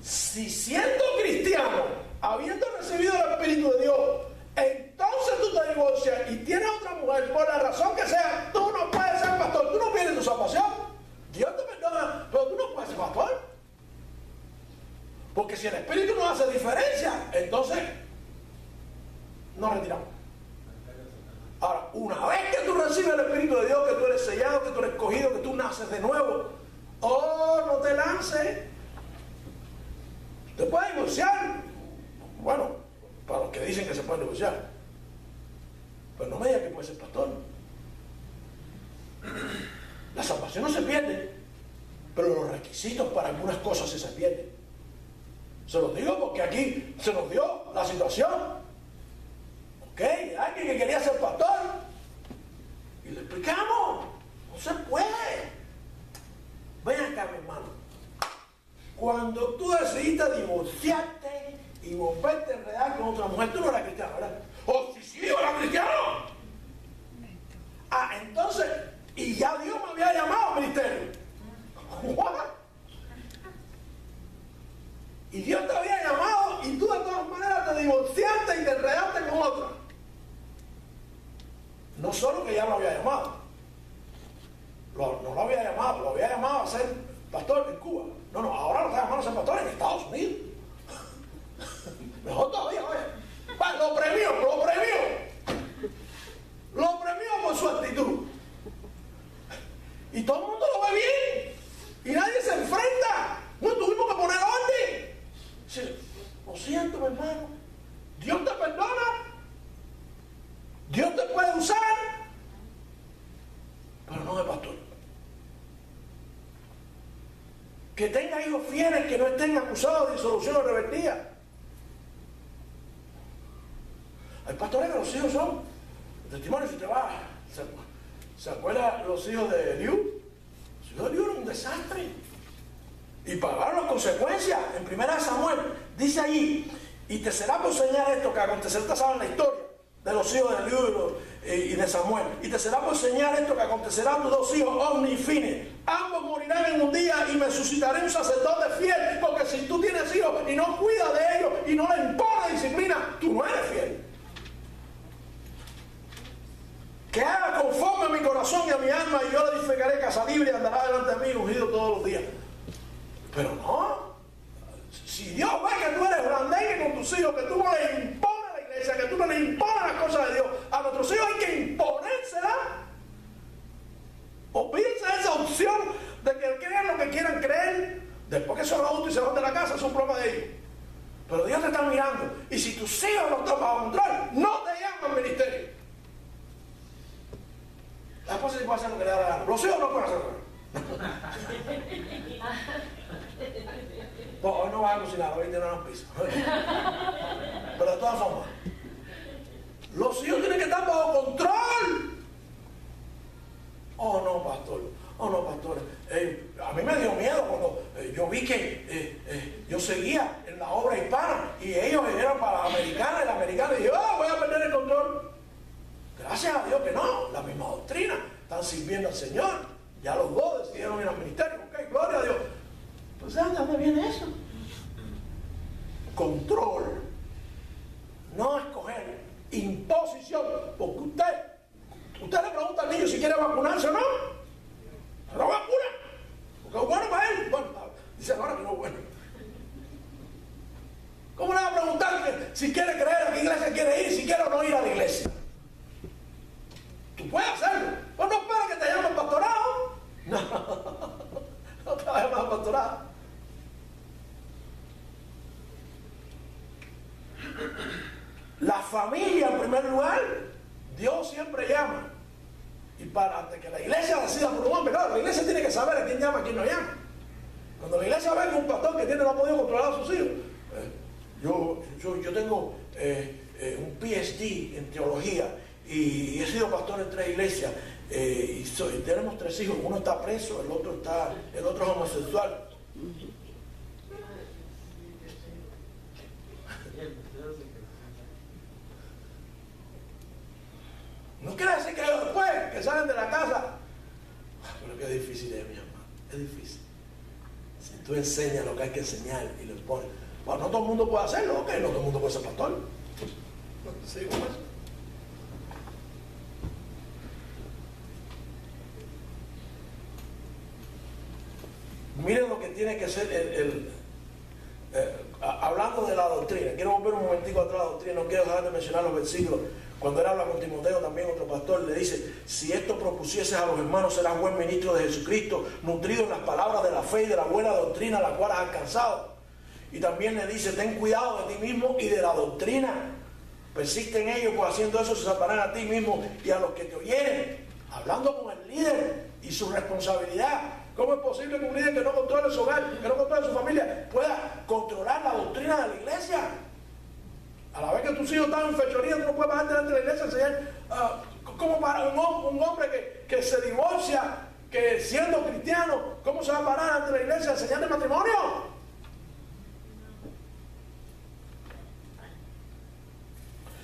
Si siendo cristiano, habiendo recibido el Espíritu de Dios, entonces tú te divorcias y tienes otra mujer, por la razón que sea, tú no puedes ser pastor, tú no pierdes tu salvación. Dios te perdona, pero tú no puedes ser pastor. Porque si el Espíritu no hace diferencia, entonces nos retiramos. Ahora, una vez que tú recibes el Espíritu de Dios, que tú eres sellado, que tú eres escogido, que tú naces de nuevo, oh, no te lances. ¿Te puedes divorciar? Bueno, para los que dicen que se pueden divorciar. Pero no me digas que puedes ser pastor. La salvación no se pierde, pero los requisitos para algunas cosas sí se pierden. Se los digo porque aquí se nos dio la situación. Ok, alguien que quería ser pastor y le explicamos, no se puede. Ven acá, mi hermano. Cuando tú decidiste divorciarte y volverte a enredar con otra mujer, tú no eras cristiano, ¿verdad? ¡Oh, sí, yo era cristiano! Ah, entonces, y ya Dios me había llamado al ministerio. ¿What? Y Dios te había llamado y tú de todas maneras te divorciaste y te enredaste con otra. No solo que ya lo había llamado, no lo había llamado, lo había llamado a ser pastor en Cuba. No, ahora lo está llamando a ser pastor en Estados Unidos. Mejor todavía, oye. Lo premió por su actitud. Y todo el mundo lo ve bien. Y nadie se enfrenta. No tuvimos que poner orden. Sí, lo siento, mi hermano. Dios te perdona. Dios te puede usar. Pero no de pastor. Que tenga hijos fieles que no estén acusados de disolución o rebeldía. Hay pastores que los hijos son testimonio. Si te vas, ¿se acuerdan los hijos de Liu? Los hijos de Liu eran un desastre y pagaron las consecuencias. En 1 Samuel dice allí, y te será por señal esto que acontecerá. Ustedes saben la historia de los hijos de Liu y de Samuel. Y te será por señal esto que acontecerán tus dos hijos, Ofni y Fines. Ambos morirán en un día y me suscitaré un sacerdote fiel. Porque si tú tienes hijos y no cuidas de ellos y no le impones disciplina, tú no eres fiel. Que haga conforme a mi corazón y a mi alma, y yo le edificaré casa libre y andará delante de mí ungido todos los días. Pero no. Si Dios ve que tú eres blandengue con tus hijos, que tú no le impones a la iglesia, que tú no le impones las cosas de Dios, a nuestros hijos hay que imponérselas. Olvídense de esa opción de que crean lo que quieran creer. Después que son adultos y se van de la casa, es un problema de ellos. Pero Dios te está mirando. Y si tus hijos no están bajo control, no te llaman al ministerio. La esposa sí puede hacer lo que le da la gana. Los hijos no pueden hacer lo que le da. Pues hoy no van a cocinar, hoy tienen una pizza. Pero de todas formas, los hijos tienen que estar bajo control. Oh no, pastor. A mí me dio miedo cuando yo vi que yo seguía en la obra hispana y ellos eran para la americana y la americana. Y yo, voy a perder el control. Gracias a Dios que no, la misma doctrina, están sirviendo al Señor. Ya los dos decidieron ir al ministerio, ok, gloria a Dios. Entonces, ¿de dónde viene eso? Control, no escoger, imposición, porque usted quiere vacunarse o no. Se lo vacuna. Porque es bueno para él. Bueno, dice ahora que no es bueno. ¿Cómo le va a preguntar si quiere creer a qué iglesia quiere ir, si quiere o no ir a la iglesia? Tú puedes hacerlo. Pues no espera que te llame al pastorado. No, no te va a llamar al pastorado. La familia en primer lugar, Dios siempre llama. Y para que la iglesia decida por un hombre, claro, la iglesia tiene que saber a quién llama, a quién no llama. Cuando la iglesia ve que un pastor que no ha podido controlar a sus hijos, yo tengo un PhD en teología y he sido pastor en 3 iglesias y tenemos 3 hijos, uno está preso, el otro es homosexual. No quiere decir que ellos después que salen de la casa, pero qué difícil es, mi hermano, es difícil. Si tú enseñas lo que hay que enseñar y lo pones, bueno, no todo el mundo puede hacerlo, ok, no todo el mundo puede ser pastor. Sí, ¿cómo es? Miren lo que tiene que ser hablando de la doctrina. Quiero volver un momentico atrás a la doctrina, no quiero dejar de mencionar los versículos. Cuando él habla con Timoteo, también otro pastor, le dice: si esto propusieses a los hermanos, serás buen ministro de Jesucristo, nutrido en las palabras de la fe y de la buena doctrina, la cual has alcanzado. Y también le dice: ten cuidado de ti mismo y de la doctrina. Persiste en ello, pues haciendo eso se salvarán a ti mismo y a los que te oyeren. Hablando con el líder y su responsabilidad. ¿Cómo es posible que un líder que no controle su hogar, que no controle su familia, pueda controlar la doctrina de la iglesia? A la vez que tus hijos están en fechoría, tú no puedes pararte delante de la iglesia y enseñar. ¿Cómo para un hombre que se divorcia, que siendo cristiano, cómo se va a parar ante la iglesia a enseñar de matrimonio?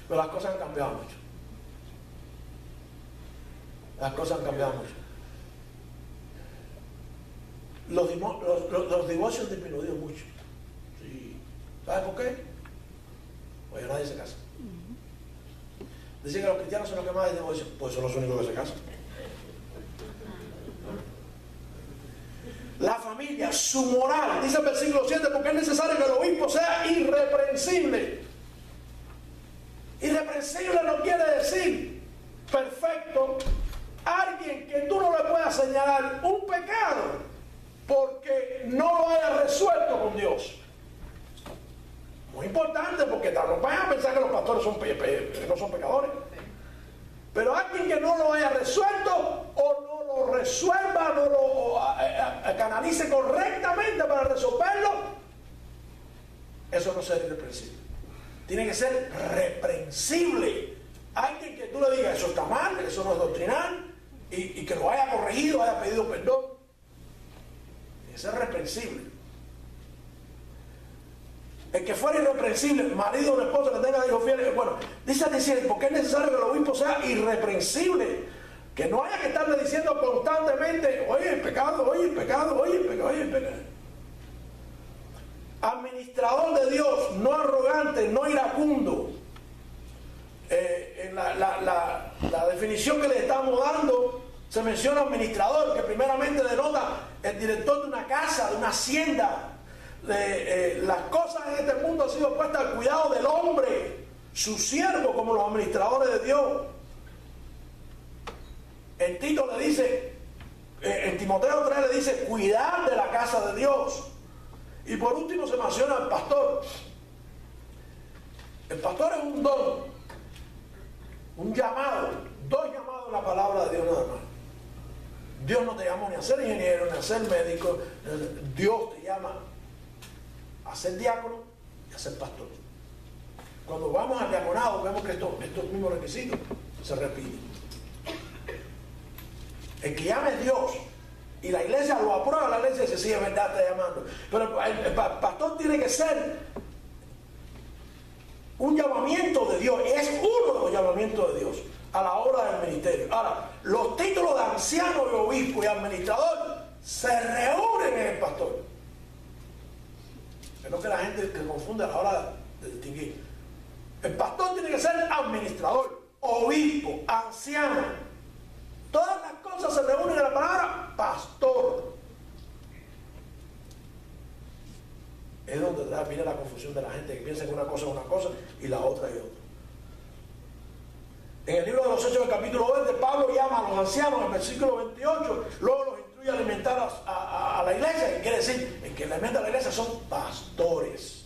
Pero las cosas han cambiado mucho. Las cosas han cambiado mucho. Los divorcios han disminuido mucho. Sí. ¿Sabes por qué? Pues nadie se casa. Dicen que los cristianos son los que más divorcian. Pues son los únicos que se casan. La familia, su moral, dice el versículo 7, porque es necesario que el obispo sea irreprensible. Irreprensible no quiere decir perfecto. Alguien que tú no le puedas señalar un pecado porque no lo haya resuelto con Dios. Muy importante, porque no vayan a pensar que los pastores no son pecadores. Pero alguien que no lo haya resuelto o no lo resuelva, no lo canalice correctamente para resolverlo, eso no será irreprensible. Tiene que ser reprensible. Alguien que tú le digas: eso está mal, eso no es doctrinal, y que lo haya corregido, haya pedido perdón. Tiene que ser reprensible. El que fuera irreprensible, marido o esposa que tenga hijos fieles, bueno, dice porque es necesario que el obispo sea irreprensible, que no haya que estarle diciendo constantemente: oye, el pecado, oye, el pecado, oye, el pecado, oye, el pecado. Administrador de Dios, no arrogante, no iracundo. En la definición que le estamos dando se menciona administrador, que primeramente denota el director de una casa, de una hacienda. Las cosas en este mundo han sido puestas al cuidado del hombre, su siervo, como los administradores de Dios. En Tito le dice, en Timoteo 3 le dice: cuidar de la casa de Dios. Y por último se menciona al pastor. El pastor es un don, un llamado, 2 llamados en la palabra de Dios nada más. Dios no te llamó ni a ser ingeniero, ni a ser médico. Dios te llama a ser diácono y a ser pastor. Cuando vamos al diaconado vemos que estos mismos requisitos se repiten. El que llame es Dios y la iglesia lo aprueba, la iglesia dice: sí, es verdad, está llamando. Pero el pastor tiene que ser un llamamiento de Dios, es uno de los llamamientos de Dios a la obra del ministerio. Ahora, los títulos de anciano y obispo y administrador se reúnen en el pastor. Es lo que la gente que confunde a la hora de distinguir. El pastor tiene que ser administrador, obispo, anciano. Todas las mire la confusión de la gente que piensa que una cosa es una cosa y la otra es otra. En el libro de los Hechos del capítulo 20, Pablo llama a los ancianos en el versículo 28, luego los instruye a alimentar a la iglesia, que quiere decir, el que alimenta a la iglesia son pastores.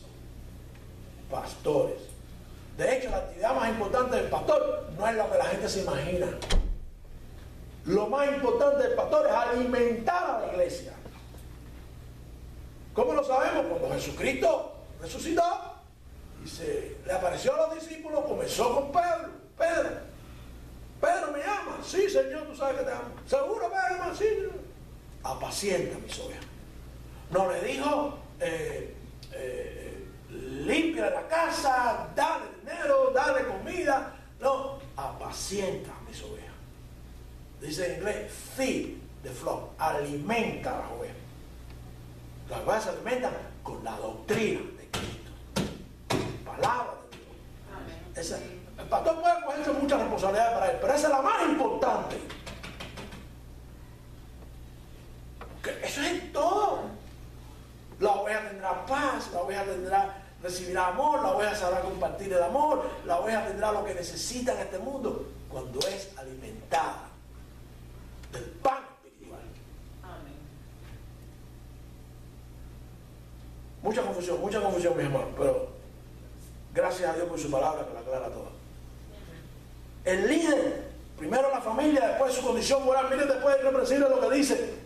Pastores. De hecho, la actividad más importante del pastor no es lo que la gente se imagina. Lo más importante del pastor es alimentar a la iglesia. ¿Cómo lo sabemos? Cuando Jesucristo resucitó y le apareció a los discípulos, comenzó con Pedro. Pedro, ¿me amas? Sí, Señor, tú sabes que te amo. ¿Seguro, Pedro? Sí. Apacienta mis ovejas. No le dijo, limpia la casa, dale dinero, dale comida. No, apacienta mis ovejas. Dice en inglés, feed the flock, alimenta a las ovejas. Las ovejas se alimentan con la doctrina de Cristo, palabra de Dios. El pastor puede cogerse muchas responsabilidades para él, pero esa es la más importante. Porque eso es todo. La oveja tendrá paz, la oveja recibirá amor, la oveja sabrá compartir el amor, la oveja tendrá lo que necesita en este mundo cuando es alimentada del pan espiritual. Amén. Mucha confusión, mis hermanos, pero gracias a Dios por su palabra que la aclara toda. El líder, primero la familia, después su condición moral. Miren después el irreprensible lo que dice.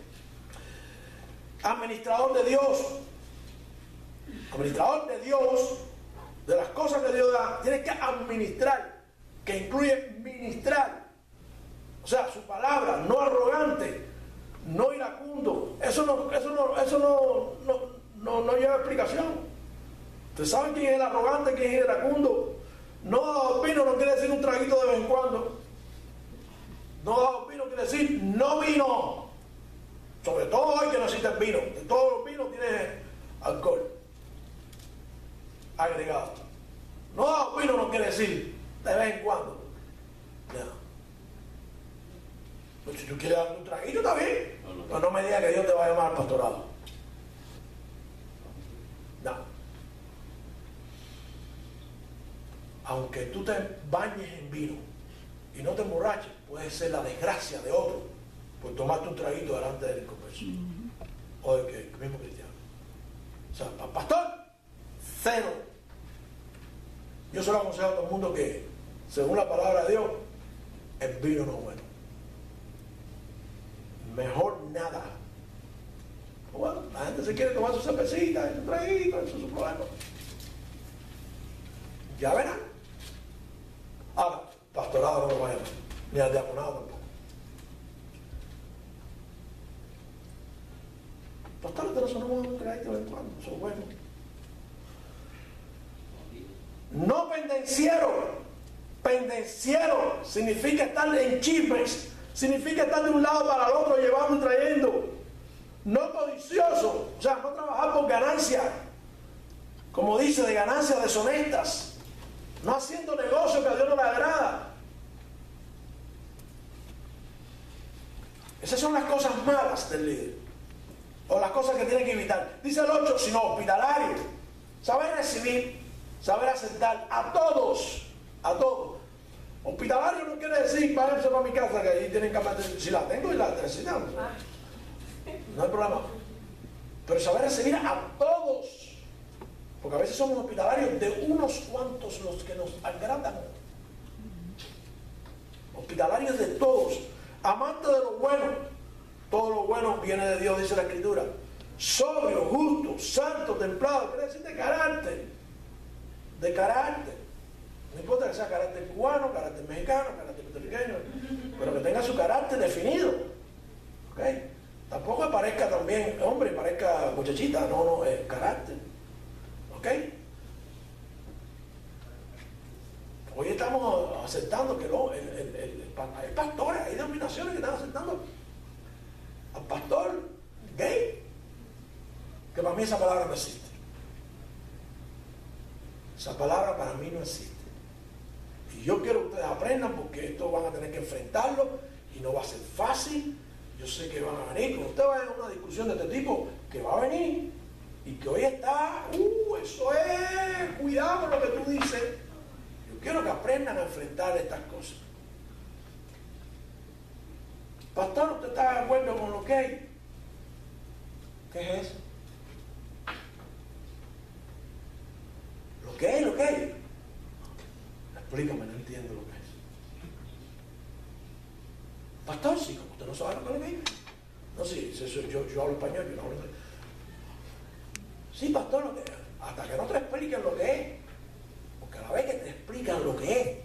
Administrador de Dios, de las cosas que Dios da, tiene que administrar, que incluye ministrar. O sea, su palabra, no arrogante, no iracundo. Eso no lleva explicación. ¿Ustedes saben quién es el arrogante, quién es el iracundo? No vino no quiere decir un traguito de vez en cuando. No vino quiere decir no vino. Sobre todo hoy que no existe el vino. De todos los vinos tiene alcohol agregado. No vino no quiere decir de vez en cuando. No. Pues si tú quieres dar un traguito, está bien. Pero no me digas que Dios te va a llamar al pastorado. No. Aunque tú te bañes en vino y no te emborraches, puede ser la desgracia de otro por tomarte un traguito delante del inconverso o del mismo cristiano. O sea, para pastor, cero. Yo se lo aconsejo a todo el mundo que, según la palabra de Dios, el vino no es bueno. Mejor nada. Bueno, la gente se quiere tomar su cervecita, su traguito, eso es su problema. Ya verán. Ahora, pastorado no lo vaya, ni al diaconado tampoco. Pastores de nosotros no vamos a traer de vez en cuando, eso es bueno. No pendenciero. Pendenciero significa estar en chismes, significa estar de un lado para el otro, llevando y trayendo. No codicioso, o sea, no trabajar por ganancia, como dice, de ganancias deshonestas. No haciendo negocio que a Dios no le agrada. Esas son las cosas malas del líder. O las cosas que tienen que evitar. Dice el 8, sino hospitalario. Saber recibir, saber aceptar a todos. A todos. Hospitalario no quiere decir, váyanse para mi casa que ahí tienen cama. Si la tengo y la necesitamos. No hay problema. Pero saber recibir a todos. Porque a veces somos hospitalarios de unos cuantos los que nos agradan. Hospitalarios de todos. Amantes de lo bueno. Todo lo bueno viene de Dios, dice la Escritura. Sobrio, justo, santo, templado. Quiere decir de carácter. De carácter. No importa que sea carácter cubano, carácter mexicano, carácter puertorriqueño. Pero que tenga su carácter definido. ¿Ok? Tampoco parezca también hombre, parezca muchachita. No, es carácter. ¿Ok? Hoy estamos aceptando que hay pastores, hay denominaciones que están aceptando al pastor gay, que para mí esa palabra no existe. Esa palabra para mí no existe. Y yo quiero que ustedes aprendan, porque esto van a tener que enfrentarlo y no va a ser fácil. Yo sé que van a venir, cuando usted vaya a una discusión de este tipo, que va a venir, y que hoy está, eso es, cuidado con lo que tú dices. Yo quiero que aprendan a enfrentar estas cosas. Pastor, ¿usted está de acuerdo con lo que hay? ¿Qué es eso? ¿Lo que hay? ¿Lo que hay? Explícame, no entiendo lo que es. Pastor, sí, como usted no sabe lo que es. No, sí, yo hablo español, yo no hablo español. Sí, pastor, hasta que no te expliquen lo que es, porque a la vez que te explican lo que es,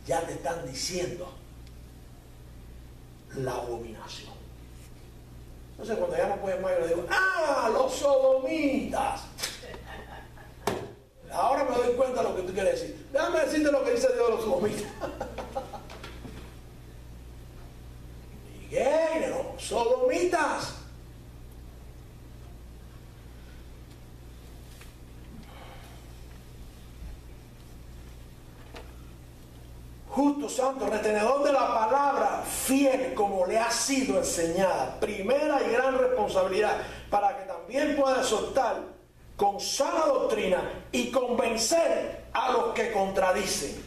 ya te están diciendo la abominación. Entonces cuando ya no puedes más, yo le digo, los sodomitas. Ahora me doy cuenta de lo que tú quieres decir. Déjame decirte lo que dice Dios de los sodomitas. Miguel, no, sodomitas. Justo, santo, retenedor de la palabra, fiel como le ha sido enseñada, primera y gran responsabilidad, para que también pueda exhortar con sana doctrina y convencer a los que contradicen.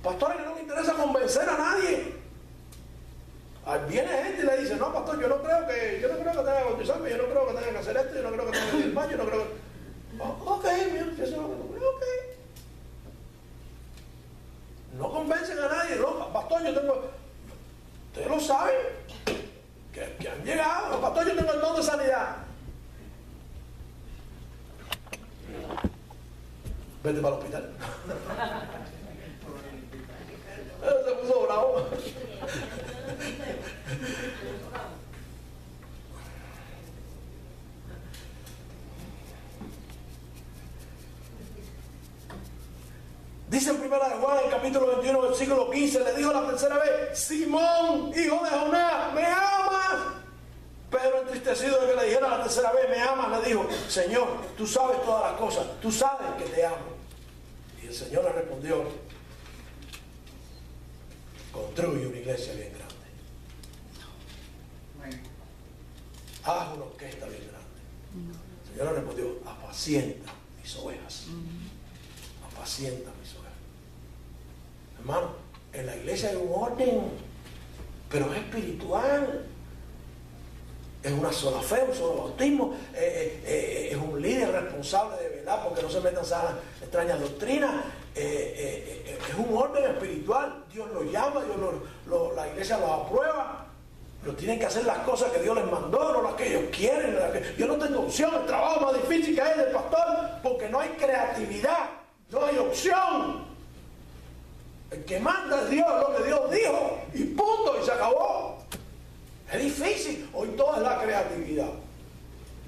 Pastores, que no me interesa convencer a nadie. Viene gente y le dice, no, pastor, yo no creo que tenga que bautizarme, yo no creo que tenga que hacer esto, yo no creo que tenga que ir al baño, yo no creo que... ok, mira, si eso es lo que tú crees, ok. No convencen a nadie, no, pastor, yo tengo... Ustedes lo saben, que han llegado, pastor, yo tengo el don de sanidad. Vete para el hospital. Se puso bravo. Dice en primera de Juan, el capítulo 21, versículo 15, le dijo la tercera vez, Simón, hijo de Jonás, ¿me amas? Pedro, entristecido de que le dijera la tercera vez, ¿me amas? Le dijo, Señor, tú sabes todas las cosas, tú sabes que te amo. Y el Señor le respondió, construye una iglesia bien grande. Haz una orquesta bien grande. El Señor le respondió, apacienta mis ovejas. Apacienta mis ovejas. Hermano, en la iglesia hay un orden, pero es espiritual. Es una sola fe, un solo bautismo, es un líder responsable de verdad, porque no se metan esas extrañas doctrinas, es un orden espiritual. Dios lo llama, la iglesia los aprueba, pero tienen que hacer las cosas que Dios les mandó, no las que ellos quieren. Yo no tengo opción, el trabajo más difícil que hay es del pastor, porque no hay creatividad, no hay opción. El que manda es Dios, lo que Dios dijo, y punto, y se acabó. Es difícil, hoy todo es la creatividad.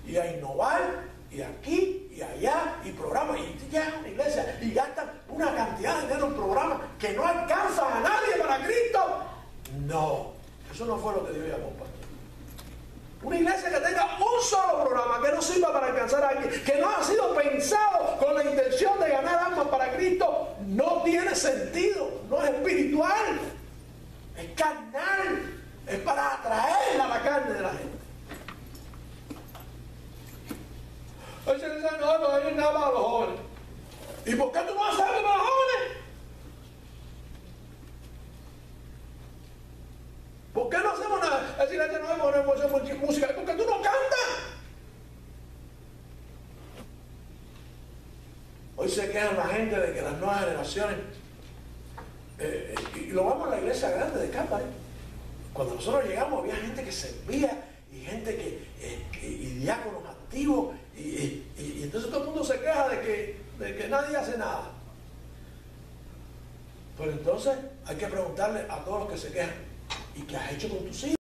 Y a innovar, y aquí, y allá, y programas, y ya una iglesia, y gastan una cantidad de dinero en programas que no alcanzan a nadie para Cristo. No, eso no fue lo que Dios llamó, pastor. Una iglesia que tenga un solo programa, que no sirva para alcanzar a alguien, que no ha sido pensado con la intención de ganar almas para Cristo, no tiene sentido, no es espiritual, es carnal. Es para atraer a la carne de la gente. Hoy se dice, no hay nada para los jóvenes. ¿Y por qué tú no haces algo para los jóvenes? ¿Por qué no hacemos nada? Es decir, no ponemos música. ¿Por qué tú no cantas? Hoy se quejan la gente de que las nuevas generaciones, y lo vamos a la iglesia grande de Capa, cuando nosotros llegamos había gente que servía y gente y diáconos activos y entonces todo el mundo se queja de que nadie hace nada. Pero entonces hay que preguntarle a todos los que se quejan, ¿y qué has hecho con tus hijos?